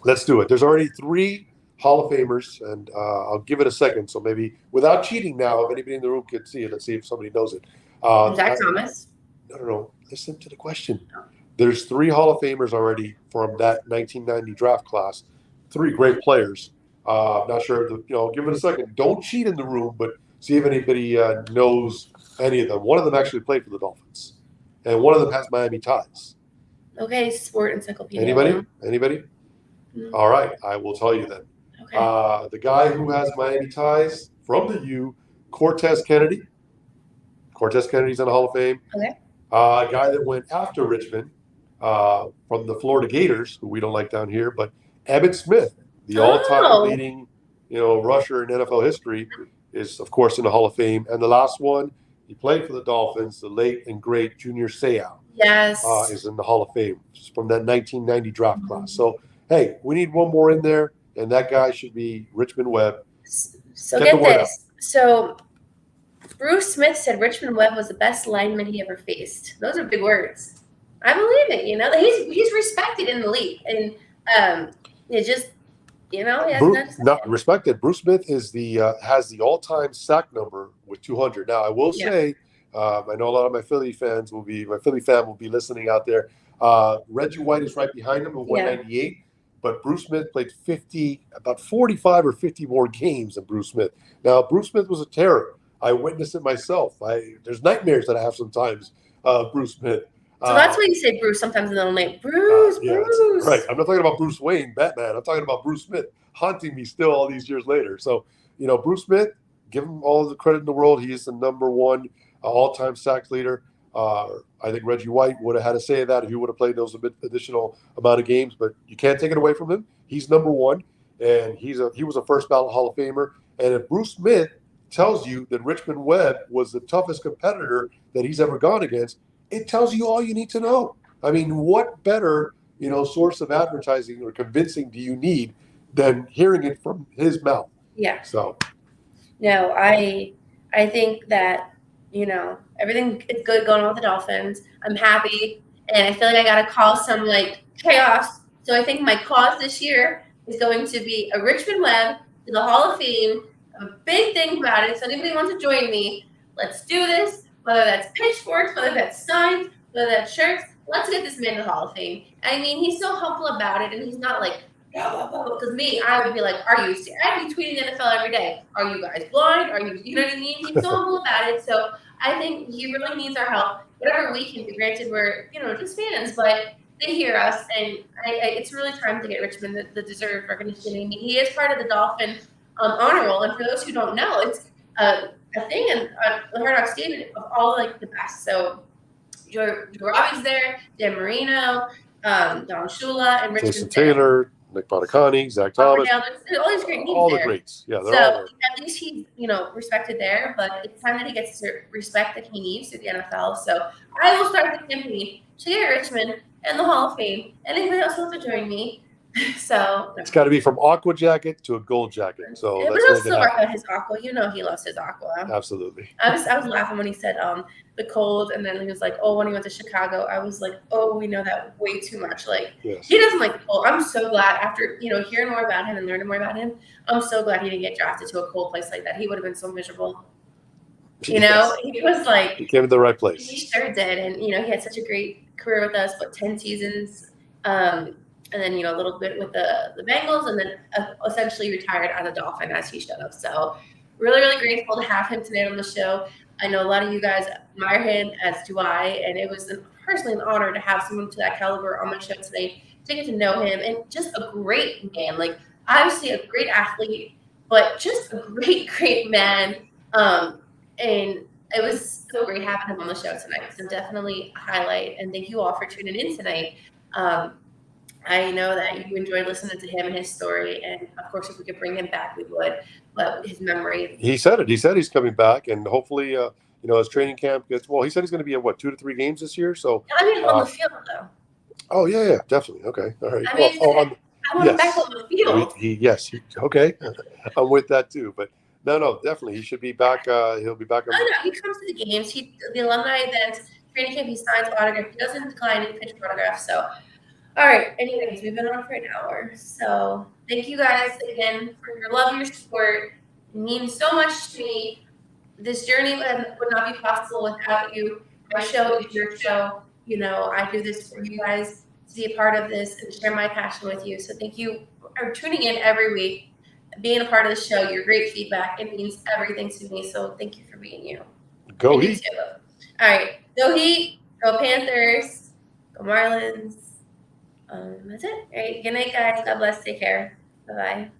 Let's do it. There's already 3 Hall of Famers, and I'll give it a second. So maybe without cheating now, if anybody in the room could see it, let's see if somebody knows it. Zach Thomas. No. Listen to the question. There's 3 Hall of Famers already from that 1990 draft class. 3 great players. Not sure. Give it a second. Don't cheat in the room, but see if anybody knows any of them. One of them actually played for the Dolphins, and one of them has Miami ties. Okay, sport encyclopedia. Anybody? Mm-hmm. All right, I will tell you then. Okay. The guy who has Miami ties from the U, Cortez Kennedy. Cortez Kennedy's in the Hall of Fame. Okay. A guy that went after Richmond from the Florida Gators, who we don't like down here, but Emmitt Smith, the all-time leading, rusher in NFL history, is of course in the Hall of Fame. And the last one, he played for the Dolphins, the late and great Junior Seau. Yes. Is in the Hall of Fame from that 1990 draft class. So, hey, we need one more in there, and that guy should be Richmond Webb. So get this. So Bruce Smith said Richmond Webb was the best lineman he ever faced. Those are big words. I believe it. He's respected in the league, and it just not respected. Bruce Smith is has the all-time sack number with 200. Now I will say. I know a lot of my Philly fan will be listening out there. Reggie White is right behind him at 198, but Bruce Smith played about 45 or 50 more games than Bruce Smith. Now, Bruce Smith was a terror. I witnessed it myself. There's nightmares that I have sometimes, Bruce Smith. So that's why you say Bruce sometimes in the name. Bruce. Right. I'm not talking about Bruce Wayne, Batman. I'm talking about Bruce Smith haunting me still all these years later. So, Bruce Smith, give him all the credit in the world. He is the number 1 all-time sack leader. I think Reggie White would have had to say that if he would have played those additional amount of games, but you can't take it away from him. He's number 1, and he was a first ballot Hall of Famer. And if Bruce Smith tells you that Richmond Webb was the toughest competitor that he's ever gone against, it tells you all you need to know. I mean, what better, source of advertising or convincing do you need than hearing it from his mouth? Yeah. So. No, I think that, everything is good going on with the Dolphins. I'm happy, and I feel like I got to cause some chaos. So I think my cause this year is going to be a Richmond Webb to the Hall of Fame. I have a big thing about it. So anybody wants to join me, let's do this. Whether that's pitchforks, whether that's signs, whether that's shirts, let's get this man to the Hall of Fame. I mean, he's so humble about it, and he's not because me, I would be like, are you serious? I'd be tweeting the NFL every day. Are you guys blind? You know what I mean? He's so humble about it. So I think he really needs our help. Whatever we can do. Granted, we're, just fans, but they hear us. And it's really time to get Richmond the deserved recognition. I mean, he is part of the Dolphins Honor Roll. And for those who don't know, it's a thing in the Hard Rock Stadium of all the best. So Joe Robbie's there, Dan Marino, Don Shula, and Richmond Jason Taylor. Nick Bonacani, Zach Thomas, there's all these great names all there. The greats. Yeah, they're so all there. At least he's respected there, but it's time that he gets the respect that he needs to the NFL. So I will start the campaign to get Richmond and the Hall of Fame. Anybody else wants to join me? So it's got to be from aqua jacket to a gold jacket. So let's make it happen. His aqua. He loves his aqua. Absolutely. I was laughing when he said the cold, and then he was like, oh, when he went to Chicago, I was like, oh, we know that way too much. He doesn't like cold. I'm so glad after hearing more about him and learning more about him. I'm so glad he didn't get drafted to a cold place like that. He would have been so miserable. He was like, he came to the right place. He sure did, and he had such a great career with us, 10 seasons. And then, a little bit with the Bengals, and then essentially retired as a Dolphin, as he should have. So really, really grateful to have him tonight on the show. I know a lot of you guys admire him, as do I, and it was personally an honor to have someone to that caliber on my show today, to get to know him, and just a great man. Obviously a great athlete, but just a great, great man. And it was so great having him on the show tonight. So definitely a highlight, and thank you all for tuning in tonight. I know that you enjoyed listening to him and his story, and of course, if we could bring him back, we would. But his memory. He said it. He said he's coming back, and hopefully, his training camp gets. Well, he said he's going to be in 2 to 3 games this year. So on the field though. Oh yeah, definitely. Okay, all right. I want him back on the field. Okay, I'm with that too. But No, definitely. He should be back. He'll be back on. Oh no, he comes to the games. The alumni events, training camp. He signs autographs. He doesn't decline any pitch autographs. So, all right. Anyways, we've been on for an hour. So thank you guys again for your love, your support. It means so much to me. This journey would not be possible without you. My show is your show. You know, I do this for you guys to be a part of this and share my passion with you. So thank you for tuning in every week, being a part of the show. Your great feedback, it means everything to me. So thank you for being you. Go Heat. All right, go Heat, go Panthers, go Marlins. That's it. All right, good night, guys. God bless. Take care. Bye bye.